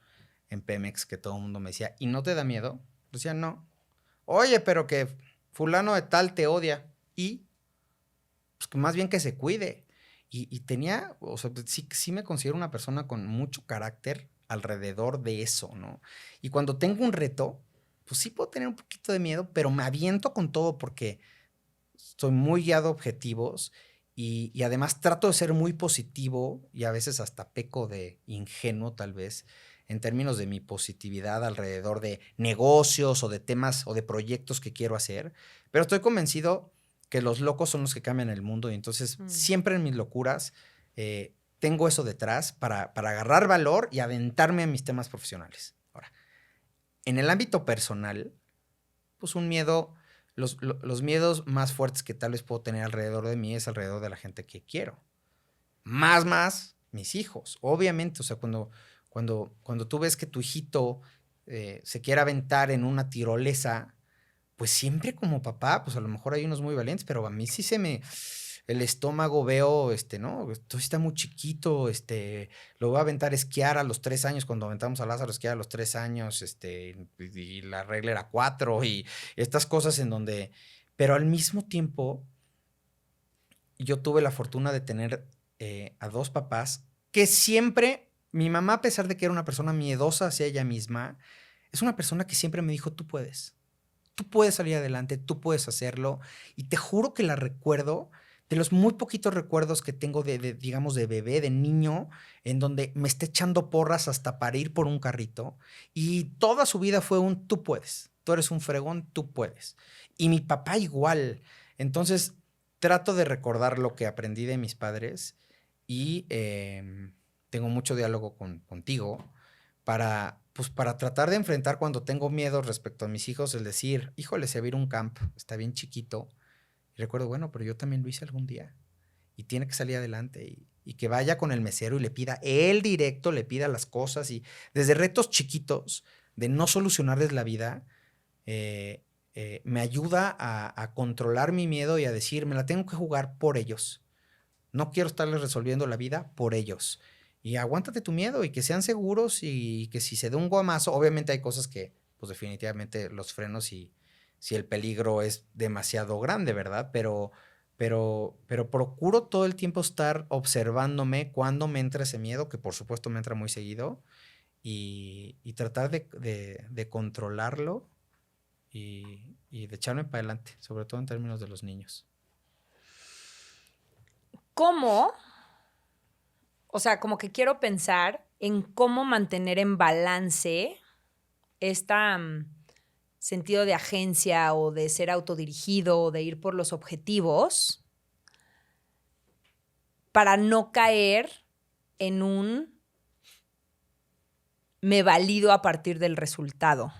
en Pemex, que todo el mundo me decía, ¿y no te da miedo? Decía, no. Oye, pero que fulano de tal te odia. Y, pues que más bien que se cuide. Y tenía, o sea, sí me considero una persona con mucho carácter alrededor de eso, ¿no? Y cuando tengo un reto, pues sí puedo tener un poquito de miedo, pero me aviento con todo porque soy muy guiado a objetivos y además trato de ser muy positivo y a veces hasta peco de ingenuo tal vez en términos de mi positividad alrededor de negocios o de temas o de proyectos que quiero hacer, pero estoy convencido que los locos son los que cambian el mundo y entonces siempre en mis locuras tengo eso detrás para agarrar valor y aventarme en mis temas profesionales. Ahora, en el ámbito personal, pues un miedo, los miedos más fuertes que tal vez puedo tener alrededor de mí es alrededor de la gente que quiero. Más, mis hijos. Obviamente, o sea, cuando tú ves que tu hijito se quiere aventar en una tirolesa, pues siempre como papá, pues a lo mejor hay unos muy valientes, pero a mí sí el estómago veo, ¿no? Esto está muy chiquito, lo voy a aventar a esquiar a los 3 años, cuando aventamos a Lázaro a esquiar a los 3 años, y la regla era 4 y estas cosas en donde, pero al mismo tiempo, yo tuve la fortuna de tener a 2 papás que siempre, mi mamá, a pesar de que era una persona miedosa hacia ella misma, es una persona que siempre me dijo, tú puedes salir adelante, tú puedes hacerlo. Y te juro que la recuerdo de los muy poquitos recuerdos que tengo digamos, de bebé, de niño, en donde me está echando porras hasta para ir por un carrito. Y toda su vida fue tú puedes, tú eres un fregón, tú puedes. Y mi papá igual. Entonces, trato de recordar lo que aprendí de mis padres y tengo mucho diálogo contigo pues para tratar de enfrentar cuando tengo miedo respecto a mis hijos, el decir, híjole, se va a ir un camp, está bien chiquito. Y recuerdo, bueno, pero yo también lo hice algún día y tiene que salir adelante y que vaya con el mesero y le pida, él directo le pida las cosas y desde retos chiquitos de no solucionarles la vida, me ayuda a controlar mi miedo y a decir, me la tengo que jugar por ellos. No quiero estarles resolviendo la vida por ellos. Y aguántate tu miedo y que sean seguros y que si se da un guamazo, obviamente hay cosas que, pues definitivamente los frenos y si el peligro es demasiado grande, ¿verdad? Pero procuro todo el tiempo estar observándome cuando me entra ese miedo, que por supuesto me entra muy seguido, y tratar de controlarlo y de echarme para adelante, sobre todo en términos de los niños. ¿Cómo? O sea, como que quiero pensar en cómo mantener en balance este sentido de agencia o de ser autodirigido o de ir por los objetivos para no caer en un me valido a partir del resultado,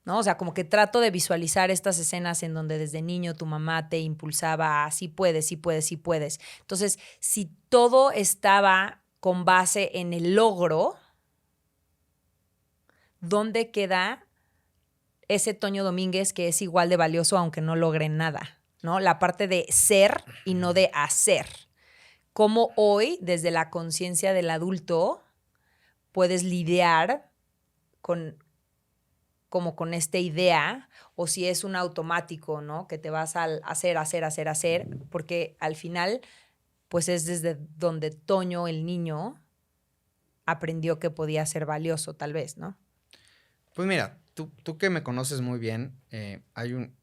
¿no? O sea, como que trato de visualizar estas escenas en donde desde niño tu mamá te impulsaba a sí puedes, sí puedes, sí puedes. Entonces, si todo estaba con base en el logro, ¿dónde queda ese Toño Domínguez que es igual de valioso aunque no logre nada, ¿no? La parte de ser y no de hacer. Cómo hoy, desde la conciencia del adulto, puedes lidiar con esta idea, o si es un automático, ¿no? Que te vas a hacer, porque al final, pues es desde donde Toño, el niño, aprendió que podía ser valioso, tal vez, ¿no? Pues mira, tú que me conoces muy bien,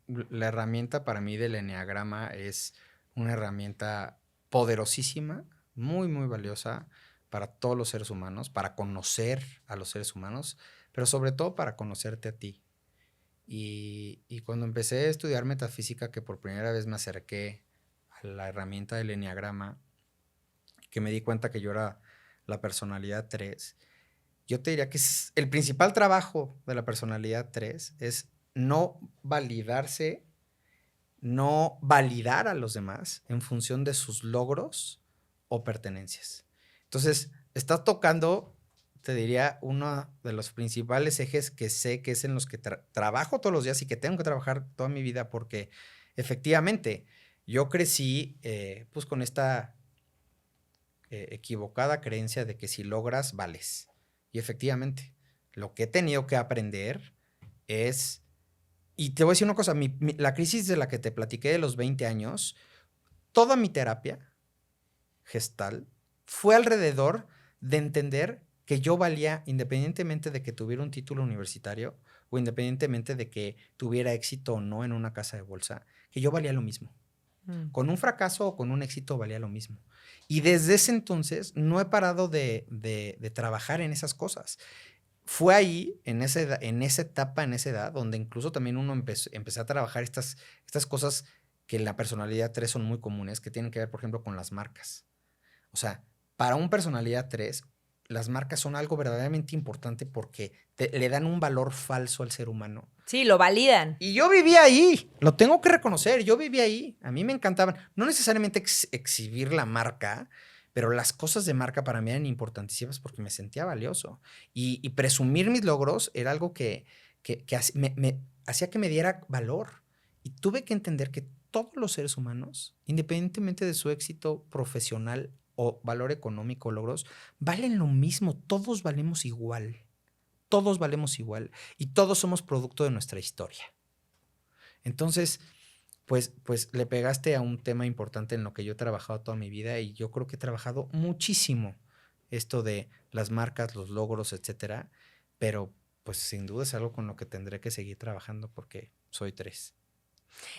la herramienta para mí del eneagrama es una herramienta poderosísima, muy, muy valiosa para todos los seres humanos, para conocer a los seres humanos, pero sobre todo para conocerte a ti. Y cuando empecé a estudiar metafísica, que por primera vez me acerqué a la herramienta del eneagrama, que me di cuenta que yo era la personalidad 3, yo te diría que el principal trabajo de la personalidad 3 es no validarse, no validar a los demás en función de sus logros o pertenencias. Entonces, estás tocando, te diría, uno de los principales ejes que sé que es en los que trabajo todos los días y que tengo que trabajar toda mi vida porque efectivamente yo crecí pues con esta equivocada creencia de que si logras, vales. Y efectivamente, lo que he tenido que aprender es... Y te voy a decir una cosa, la crisis de la que te platiqué de los 20 años, toda mi terapia gestal fue alrededor de entender que yo valía independientemente de que tuviera un título universitario o independientemente de que tuviera éxito o no en una casa de bolsa, que yo valía lo mismo. Con un fracaso o con un éxito valía lo mismo. Y desde ese entonces no he parado de trabajar en esas cosas. Fue ahí, en esa etapa, en esa edad, donde incluso también uno empecé a trabajar estas cosas que en la personalidad 3 son muy comunes, que tienen que ver, por ejemplo, con las marcas. O sea, para un personalidad 3, las marcas son algo verdaderamente importante porque le dan un valor falso al ser humano. Sí, lo validan. Y yo vivía ahí, lo tengo que reconocer, yo vivía ahí. A mí me encantaban, no necesariamente exhibir la marca, pero las cosas de marca para mí eran importantísimas porque me sentía valioso. Y presumir mis logros era algo que me hacía que me diera valor. Y tuve que entender que todos los seres humanos, independientemente de su éxito profesional o valor económico o logros, valen lo mismo, todos valemos igual. Todos valemos igual y todos somos producto de nuestra historia. Entonces, pues le pegaste a un tema importante en lo que yo he trabajado toda mi vida y yo creo que he trabajado muchísimo esto de las marcas, los logros, etcétera, pero pues sin duda es algo con lo que tendré que seguir trabajando porque soy 3.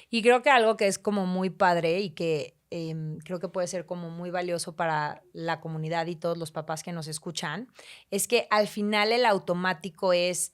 Y creo que algo que es como muy padre y que creo que puede ser como muy valioso para la comunidad y todos los papás que nos escuchan, es que al final el automático es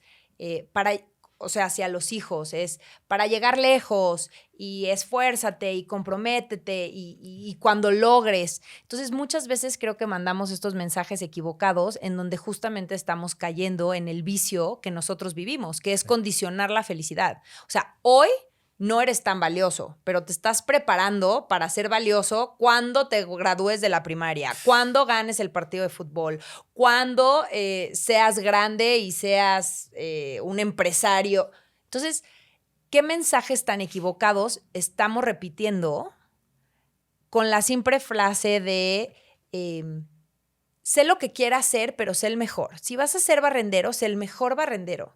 o sea, hacia los hijos, es para llegar lejos y esfuérzate y comprométete y cuando logres. Entonces, muchas veces creo que mandamos estos mensajes equivocados en donde justamente estamos cayendo en el vicio que nosotros vivimos, que es condicionar la felicidad. O sea, hoy no eres tan valioso, pero te estás preparando para ser valioso cuando te gradúes de la primaria, cuando ganes el partido de fútbol, cuando seas grande y seas un empresario. Entonces, ¿qué mensajes tan equivocados estamos repitiendo con la simple frase de sé lo que quieras ser, pero sé el mejor? Si vas a ser barrendero, sé el mejor barrendero.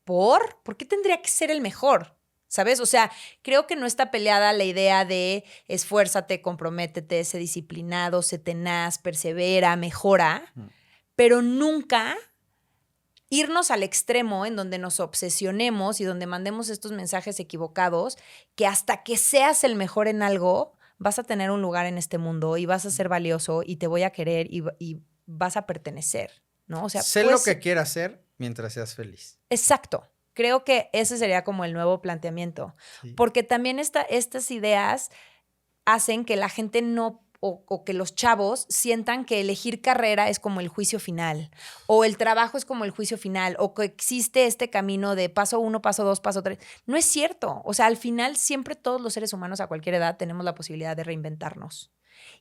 ¿Por qué tendría que ser el mejor? ¿Sabes? O sea, creo que no está peleada la idea de esfuérzate, comprométete, sé disciplinado, sé tenaz, persevera, mejora, pero nunca irnos al extremo en donde nos obsesionemos y donde mandemos estos mensajes equivocados que hasta que seas el mejor en algo, vas a tener un lugar en este mundo y vas a ser valioso y te voy a querer y vas a pertenecer, ¿no? O sea, sé pues, lo que quieras hacer mientras seas feliz. Exacto. Creo que ese sería como el nuevo planteamiento. Sí. Porque también estas ideas hacen que la gente no, o que los chavos sientan que elegir carrera es como el juicio final, o el trabajo es como el juicio final, o que existe este camino de paso 1, paso 2, paso 3. No es cierto. O sea, al final siempre todos los seres humanos a cualquier edad tenemos la posibilidad de reinventarnos.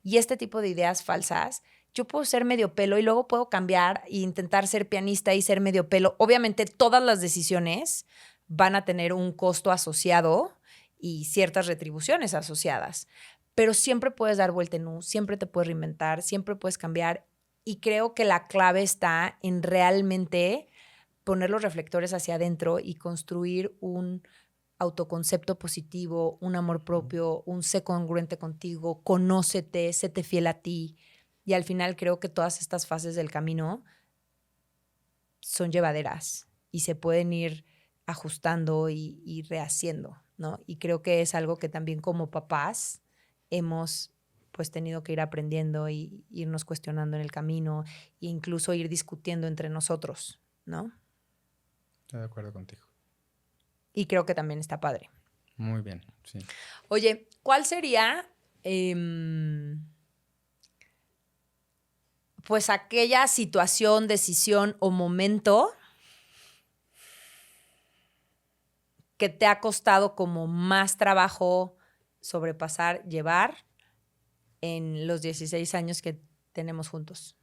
Y este tipo de ideas falsas, yo puedo ser medio pelo y luego puedo cambiar e intentar ser pianista y ser medio pelo. Obviamente todas las decisiones van a tener un costo asociado y ciertas retribuciones asociadas, pero siempre puedes dar vuelta en U, siempre te puedes reinventar, siempre puedes cambiar y creo que la clave está en realmente poner los reflectores hacia adentro y construir un autoconcepto positivo, un amor propio, un sé congruente contigo, conócete, séte fiel a ti. Y al final creo que todas estas fases del camino son llevaderas y se pueden ir ajustando y rehaciendo, ¿no? Y creo que es algo que también como papás hemos pues tenido que ir aprendiendo y irnos cuestionando en el camino e incluso ir discutiendo entre nosotros, ¿no? Estoy de acuerdo contigo. Y creo que también está padre. Muy bien, sí. Oye, ¿cuál sería pues aquella situación, decisión o momento que te ha costado como más trabajo sobrepasar, llevar en los 16 años que tenemos juntos?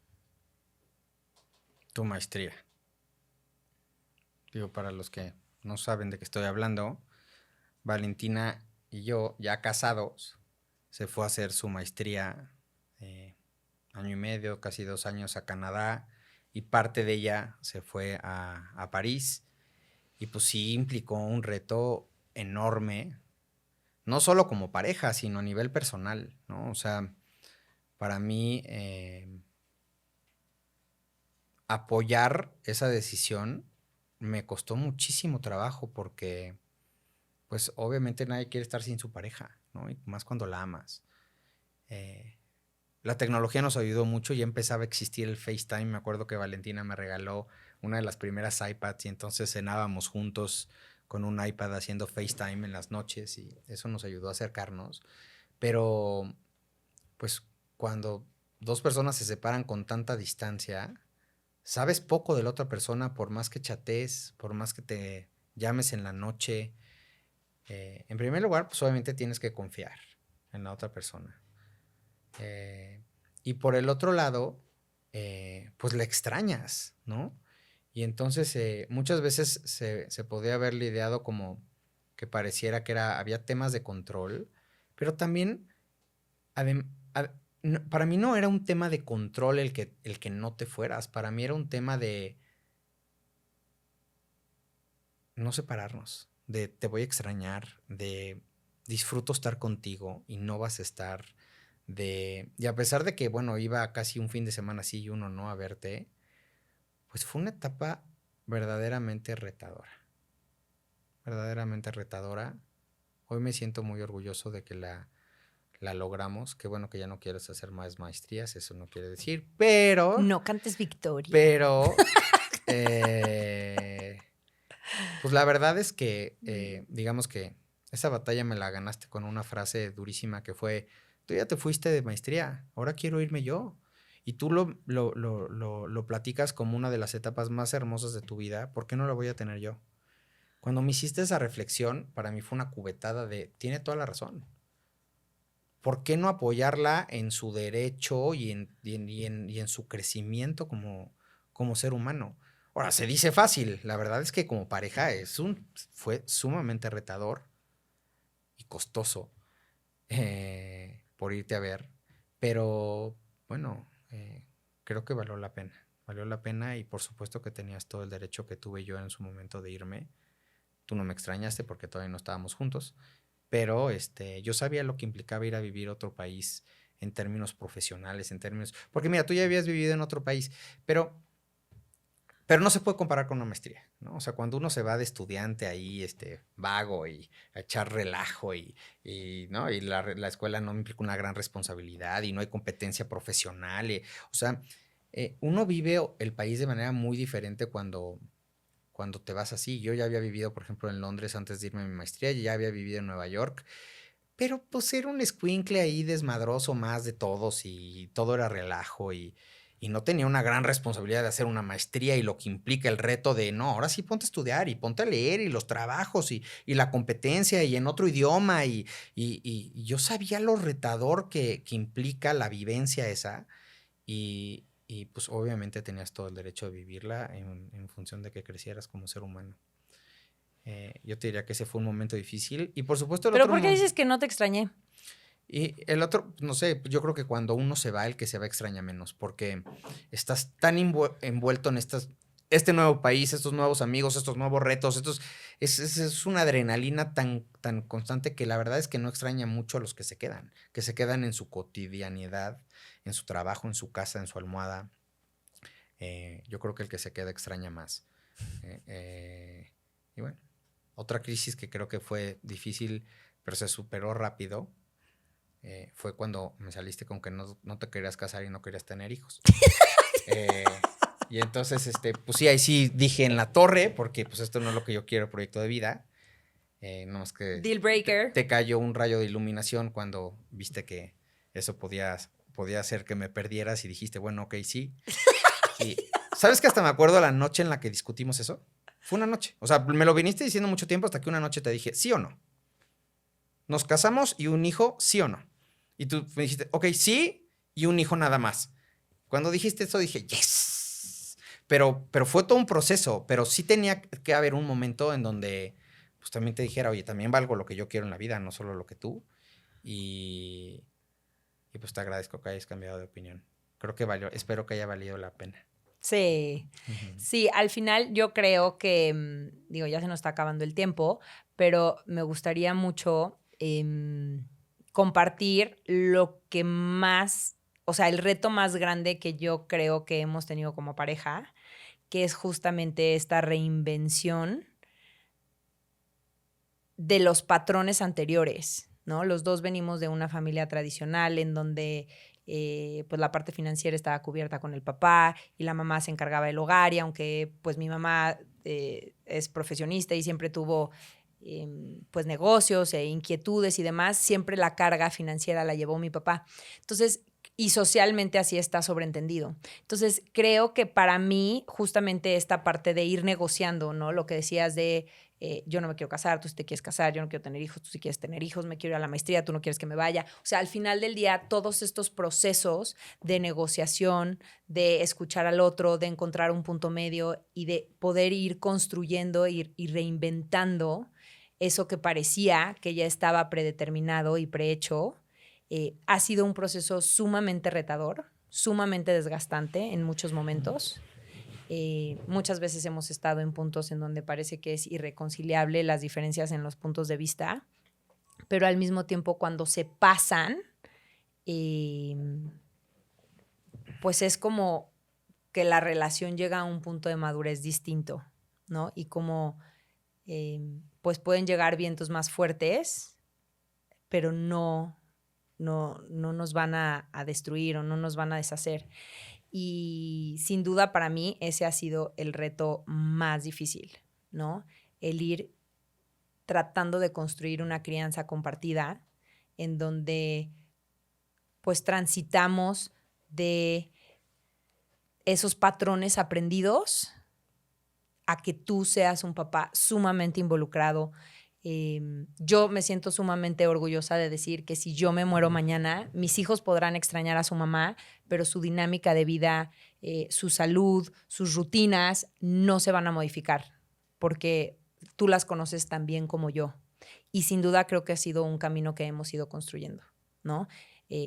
Tu maestría. Digo, para los que no saben de qué estoy hablando, Valentina y yo, ya casados, se fue a hacer su maestría año y medio, casi 2 años a Canadá, y parte de ella se fue a París. Y pues sí implicó un reto enorme, no solo como pareja, sino a nivel personal, ¿no? O sea, para mí apoyar esa decisión me costó muchísimo trabajo porque, pues obviamente nadie quiere estar sin su pareja, ¿no? Y más cuando la amas. La tecnología nos ayudó mucho, ya empezaba a existir el FaceTime. Me acuerdo que Valentina me regaló una de las primeras iPads y entonces cenábamos juntos con un iPad haciendo FaceTime en las noches y eso nos ayudó a acercarnos. Pero, pues, cuando dos personas se separan con tanta distancia, sabes poco de la otra persona por más que chatees, por más que te llames en la noche. En primer lugar, pues obviamente tienes que confiar en la otra persona. Y por el otro lado, pues la extrañas, ¿no? Y entonces muchas veces se podía haber lidiado como que pareciera que había temas de control, pero también para mí no era un tema de control el que no te fueras, para mí era un tema de no separarnos, de te voy a extrañar, de disfruto estar contigo y no vas a estar. Y a pesar de que, bueno, iba casi un fin de semana sí y uno no a verte, pues fue una etapa verdaderamente retadora. Verdaderamente retadora. Hoy me siento muy orgulloso de que la logramos. Qué bueno que ya no quieres hacer más maestrías, eso no quiere decir, pero... No cantes victoria. Pero, pues la verdad es que, digamos que esa batalla me la ganaste con una frase durísima que fue: tú ya te fuiste de maestría, ahora quiero irme yo. Y tú lo platicas como una de las etapas más hermosas de tu vida. ¿Por qué no la voy a tener yo? Cuando me hiciste esa reflexión, para mí fue una cubetada de, tiene toda la razón. ¿Por qué no apoyarla en su derecho y en su crecimiento como ser humano? Ahora, se dice fácil. La verdad es que como pareja fue sumamente retador y costoso por irte a ver. Pero, bueno, creo que valió la pena. Valió la pena y por supuesto que tenías todo el derecho que tuve yo en su momento de irme. Tú no me extrañaste porque todavía no estábamos juntos. Pero yo sabía lo que implicaba ir a vivir a otro país en términos profesionales, porque mira, tú ya habías vivido en otro país, pero no se puede comparar con una maestría, ¿no? O sea, cuando uno se va de estudiante ahí, vago y a echar relajo ¿no? Y la escuela no implica una gran responsabilidad y no hay competencia profesional. O sea, uno vive el país de manera muy diferente cuando te vas así. Yo ya había vivido, por ejemplo, en Londres antes de irme a mi maestría, ya había vivido en Nueva York, pero pues era un escuincle ahí desmadroso más de todos y todo era relajo y no tenía una gran responsabilidad de hacer una maestría y lo que implica el reto de, no, ahora sí ponte a estudiar y ponte a leer y los trabajos y la competencia y en otro idioma y yo sabía lo retador que implica la vivencia esa y pues obviamente tenías todo el derecho de vivirla en función de que crecieras como ser humano. Yo te diría que ese fue un momento difícil. Y por supuesto ¿Pero por qué dices que no te extrañé? Y el otro, no sé, yo creo que cuando uno se va, el que se va extraña menos, porque estás tan envuelto en este nuevo país, estos nuevos amigos, estos nuevos retos, es una adrenalina tan constante que la verdad es que no extraña mucho a los que se quedan en su cotidianidad, en su trabajo, en su casa, en su almohada. Yo creo que el que se queda extraña más. Y bueno, otra crisis que creo que fue difícil, pero se superó rápido, fue cuando me saliste con que no te querías casar y no querías tener hijos. Y entonces, pues sí, ahí sí dije en la torre, porque pues esto no es lo que yo quiero, proyecto de vida. No más que Deal breaker. te cayó un rayo de iluminación cuando viste que eso podía podía hacer que me perdieras y dijiste, bueno, ok, sí. Y, ¿sabes que hasta me acuerdo la noche en la que discutimos eso? Fue una noche. O sea, me lo viniste diciendo mucho tiempo hasta que una noche te dije, ¿sí o no? Nos casamos y un hijo, ¿sí o no? Y tú me dijiste, ok, sí, y un hijo nada más. Cuando dijiste eso dije, yes. Pero fue todo un proceso, pero sí tenía que haber un momento en donde pues también te dijera, oye, también valgo lo que yo quiero en la vida, no solo lo que tú. Y, y pues te agradezco que hayas cambiado de opinión. Creo que valió, espero que haya valido la pena. Sí, Ujú. sí, al final yo creo que, digo, ya se nos está acabando el tiempo, pero me gustaría mucho compartir lo que más, o sea, el reto más grande que yo creo que hemos tenido como pareja, que es justamente esta reinvención de los patrones anteriores, ¿no? Los dos venimos de una familia tradicional en donde pues la parte financiera estaba cubierta con el papá y la mamá se encargaba del hogar y aunque pues mi mamá es profesionista y siempre tuvo pues negocios e inquietudes y demás, siempre la carga financiera la llevó mi papá. Entonces, y socialmente así está sobreentendido. Entonces, creo que para mí justamente esta parte de ir negociando, ¿no? Lo que decías de yo no me quiero casar, tú sí te quieres casar, yo no quiero tener hijos, tú sí quieres tener hijos, me quiero ir a la maestría, tú no quieres que me vaya. O sea, al final del día, todos estos procesos de negociación, de escuchar al otro, de encontrar un punto medio y de poder ir construyendo y reinventando eso que parecía que ya estaba predeterminado y prehecho, ha sido un proceso sumamente retador, sumamente desgastante en muchos momentos. Muchas veces hemos estado en puntos en donde parece que es irreconciliable las diferencias en los puntos de vista, pero al mismo tiempo cuando se pasan, eh, pues es como que la relación llega a un punto de madurez distinto, ¿no? Y como pues pueden llegar vientos más fuertes, pero no nos van a destruir o no nos van a deshacer. Y sin duda para mí ese ha sido el reto más difícil, ¿no? El ir tratando de construir una crianza compartida en donde pues transitamos de esos patrones aprendidos a que tú seas un papá sumamente involucrado. Yo me siento sumamente orgullosa de decir que si yo me muero mañana, mis hijos podrán extrañar a su mamá, pero su dinámica de vida, su salud, sus rutinas no se van a modificar porque tú las conoces tan bien como yo. Y sin duda creo que ha sido un camino que hemos ido construyendo, ¿no?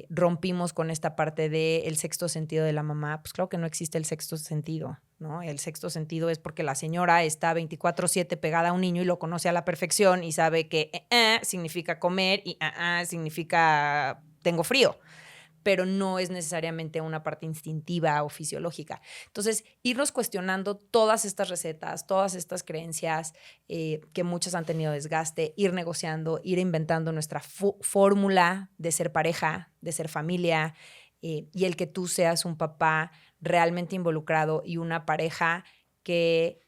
Rompimos con esta parte del sexto sentido de la mamá. Pues claro que no existe el sexto sentido, ¿no? El sexto sentido es porque la señora está 24/7 pegada a un niño y lo conoce a la perfección y sabe que significa comer y significa tengo frío, pero no es necesariamente una parte instintiva o fisiológica. Entonces, irnos cuestionando todas estas recetas, todas estas creencias que muchas han tenido desgaste, ir negociando, ir inventando nuestra fórmula de ser pareja, de ser familia, y el que tú seas un papá realmente involucrado y una pareja que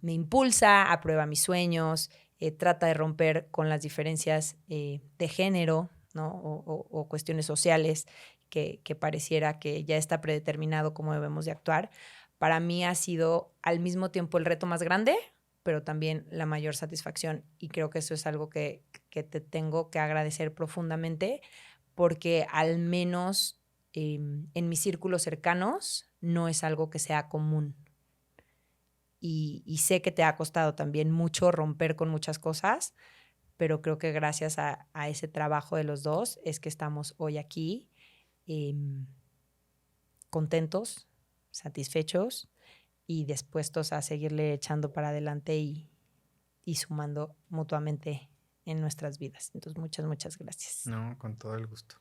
me impulsa, aprueba mis sueños, trata de romper con las diferencias de género, ¿no? O cuestiones sociales que pareciera que ya está predeterminado cómo debemos de actuar. Para mí ha sido al mismo tiempo el reto más grande, pero también la mayor satisfacción. Y creo que eso es algo que te tengo que agradecer profundamente, porque al menos en mis círculos cercanos no es algo que sea común. Y sé que te ha costado también mucho romper con muchas cosas, pero creo que gracias a ese trabajo de los dos es que estamos hoy aquí contentos, satisfechos y dispuestos a seguirle echando para adelante y sumando mutuamente en nuestras vidas. Entonces, muchas gracias. No, con todo el gusto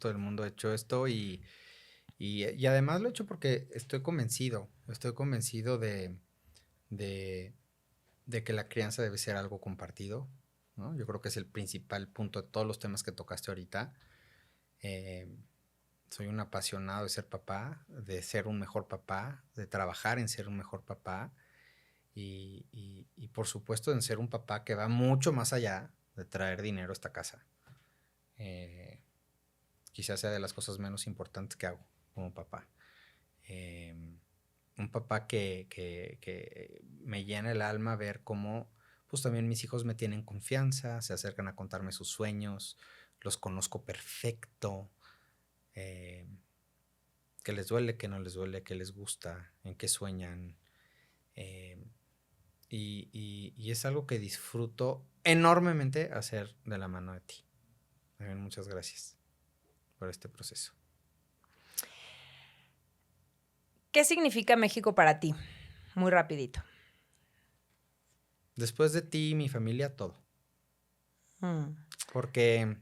del mundo he hecho esto y además lo he hecho porque estoy convencido de, de que la crianza debe ser algo compartido, ¿no? Yo creo que es el principal punto de todos los temas que tocaste ahorita. Eh, Soy un apasionado de ser papá, de ser un mejor papá, de trabajar en ser un mejor papá y por supuesto en ser un papá que va mucho más allá de traer dinero a esta casa. Eh, quizás sea de las cosas menos importantes que hago como papá. Un papá que me llena el alma ver cómo pues también mis hijos me tienen confianza, se acercan a contarme sus sueños, los conozco perfecto, que les duele, que no les duele, que les gusta, en qué sueñan. Y es algo que disfruto enormemente hacer de la mano de ti. Muchas gracias por este proceso. ¿Qué significa México para ti? Muy rapidito. Después de ti, mi familia, todo. Porque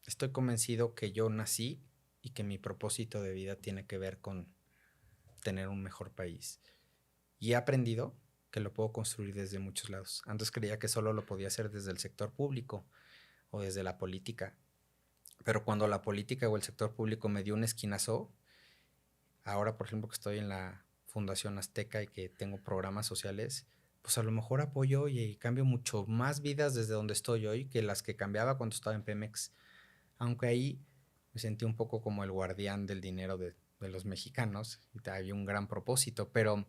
estoy convencido que yo nací y que mi propósito de vida tiene que ver con tener un mejor país. Y he aprendido que lo puedo construir desde muchos lados. Antes creía que solo lo podía hacer desde el sector público o desde la política. Pero cuando la política o el sector público me dio un esquinazo, ahora, por ejemplo, que estoy en la Fundación Azteca y que tengo programas sociales, pues a lo mejor apoyo y cambio mucho más vidas desde donde estoy hoy que las que cambiaba cuando estaba en Pemex. Aunque ahí me sentí un poco como el guardián del dinero de los mexicanos y había un gran propósito, pero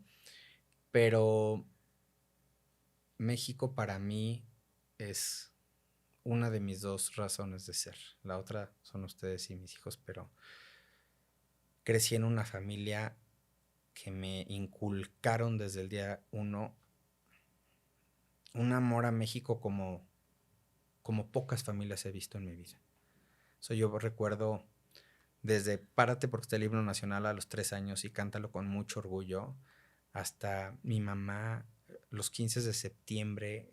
México para mí es una de mis dos razones de ser. La otra son ustedes y mis hijos, pero crecí en una familia que me inculcaron desde el día uno un amor a México como pocas familias he visto en mi vida. Yo recuerdo desde Párate porque está el himno nacional a los 3 años y cántalo con mucho orgullo, hasta mi mamá, los 15 de septiembre,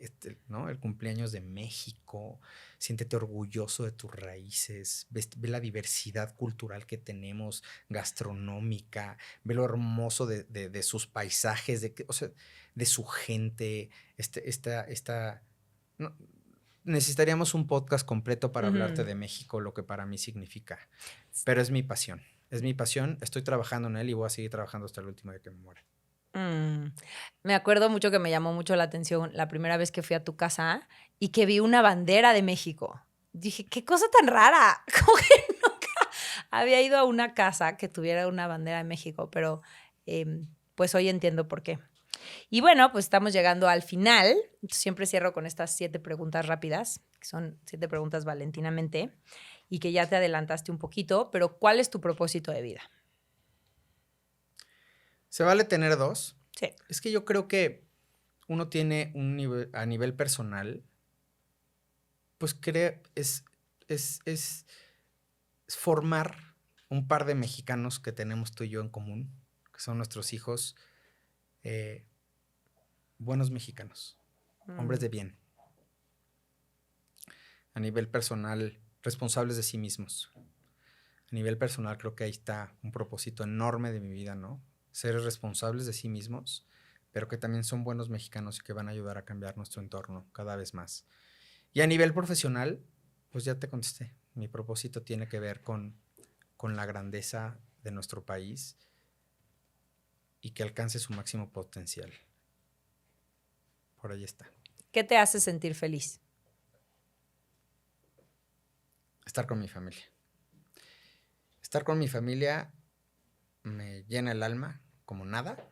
¿no? El cumpleaños de México, siéntete orgulloso de tus raíces, ve la diversidad cultural que tenemos, gastronómica, ve lo hermoso de sus paisajes, o sea, de su gente, no, necesitaríamos un podcast completo para hablarte de México, lo que para mí significa, pero es mi pasión, estoy trabajando en él y voy a seguir trabajando hasta el último día que me muera. Me acuerdo mucho que me llamó mucho la atención la primera vez que fui a tu casa y que vi una bandera de México. Dije, qué cosa tan rara. Como que nunca había ido a una casa que tuviera una bandera de México, pero pues hoy entiendo por qué. Y bueno, pues estamos llegando al final. Siempre cierro con estas 7 preguntas rápidas, que son 7 preguntas valentinamente, y que ya te adelantaste un poquito, pero ¿cuál es tu propósito de vida? ¿Se vale tener 2? Sí. Es que yo creo que uno tiene a nivel personal, pues es formar un par de mexicanos que tenemos tú y yo en común, que son nuestros hijos, buenos mexicanos, hombres de bien. A nivel personal, responsables de sí mismos. A nivel personal creo que ahí está un propósito enorme de mi vida, ¿no? Ser responsables de sí mismos, pero que también son buenos mexicanos y que van a ayudar a cambiar nuestro entorno cada vez más. Y a nivel profesional, pues ya te contesté. Mi propósito tiene que ver con la grandeza de nuestro país y que alcance su máximo potencial. Por ahí está. ¿Qué te hace sentir feliz? Estar con mi familia. Estar con mi familia me llena el alma como nada.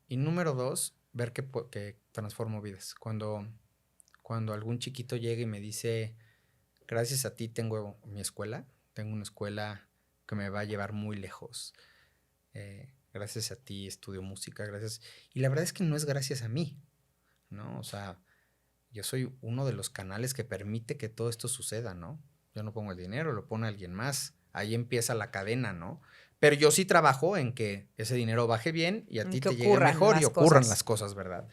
Y número 2, ver que transformo vidas. Cuando algún chiquito llega y me dice, gracias a ti tengo mi escuela, tengo una escuela que me va a llevar muy lejos. Gracias a ti estudio música, gracias. Y la verdad es que no es gracias a mí, ¿no? O sea, yo soy uno de los canales que permite que todo esto suceda, ¿no? Yo no pongo el dinero, lo pone alguien más. Ahí empieza la cadena, ¿no? Pero yo sí trabajo en que ese dinero baje bien y a ti te llegue mejor y ocurran las cosas, ¿verdad?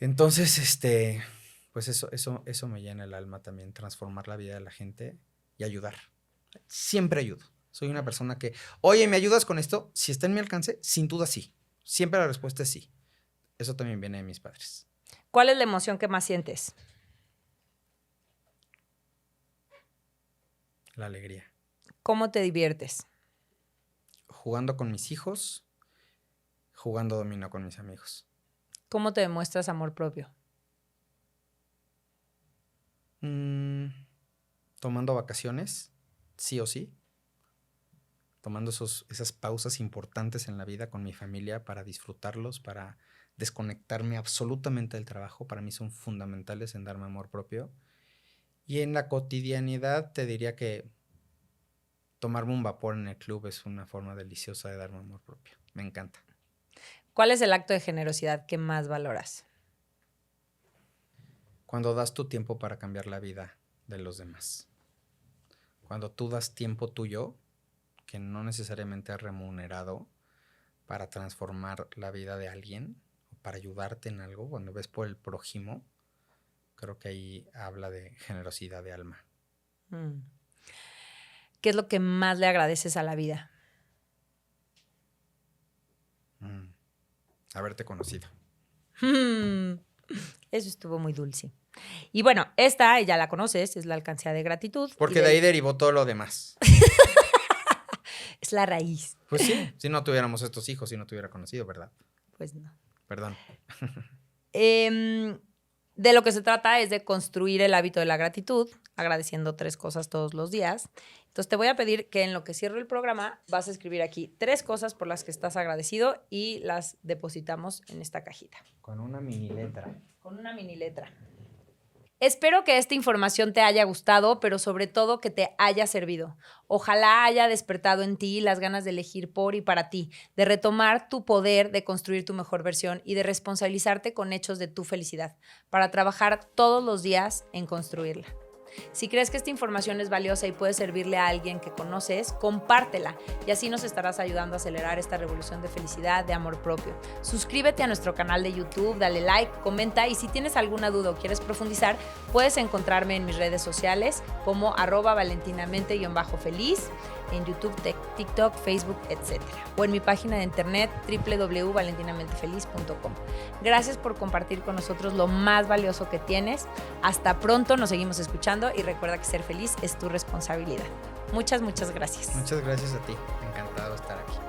Entonces, pues eso me llena el alma también, transformar la vida de la gente y ayudar. Siempre ayudo. Soy una persona que, oye, ¿me ayudas con esto? Si está en mi alcance, sin duda sí. Siempre la respuesta es sí. Eso también viene de mis padres. ¿Cuál es la emoción que más sientes? La alegría. ¿Cómo te diviertes? Jugando con mis hijos, jugando dominó con mis amigos. ¿Cómo te demuestras amor propio? tomando vacaciones, sí o sí. Tomando esas pausas importantes en la vida con mi familia para disfrutarlos, para desconectarme absolutamente del trabajo. Para mí son fundamentales en darme amor propio. Y en la cotidianidad te diría que tomarme un vapor en el club es una forma deliciosa de darme amor propio. Me encanta. ¿Cuál es el acto de generosidad que más valoras? Cuando das tu tiempo para cambiar la vida de los demás. Cuando tú das tiempo tuyo, que no necesariamente es remunerado, para transformar la vida de alguien o para ayudarte en algo, cuando ves por el prójimo, creo que ahí habla de generosidad de alma. ¿Qué es lo que más le agradeces a la vida? Haberte conocido. Eso estuvo muy dulce. Y bueno, esta ya la conoces, es la alcancía de gratitud. Porque de ahí derivó todo lo demás. Es la raíz. Pues sí, si no tuviéramos estos hijos, si no te hubiera conocido, ¿verdad? Pues no. Perdón. De lo que se trata es de construir el hábito de la gratitud, agradeciendo 3 cosas todos los días. Entonces te voy a pedir que en lo que cierro el programa vas a escribir aquí 3 cosas por las que estás agradecido y las depositamos en esta cajita. Con una mini letra. Con una mini letra. Espero que esta información te haya gustado, pero sobre todo que te haya servido. Ojalá haya despertado en ti las ganas de elegir por y para ti, de retomar tu poder, de construir tu mejor versión y de responsabilizarte con hechos de tu felicidad, para trabajar todos los días en construirla. Si crees que esta información es valiosa y puede servirle a alguien que conoces, compártela y así nos estarás ayudando a acelerar esta revolución de felicidad, de amor propio. Suscríbete a nuestro canal de YouTube, dale like, comenta y si tienes alguna duda o quieres profundizar, puedes encontrarme en mis redes sociales como @valentinamente_feliz, en YouTube, TikTok, Facebook, etc. O en mi página de internet www.valentinamentefeliz.com. Gracias por compartir con nosotros lo más valioso que tienes. Hasta pronto, nos seguimos escuchando y recuerda que ser feliz es tu responsabilidad. Muchas, muchas gracias. Muchas gracias a ti. Encantado de estar aquí.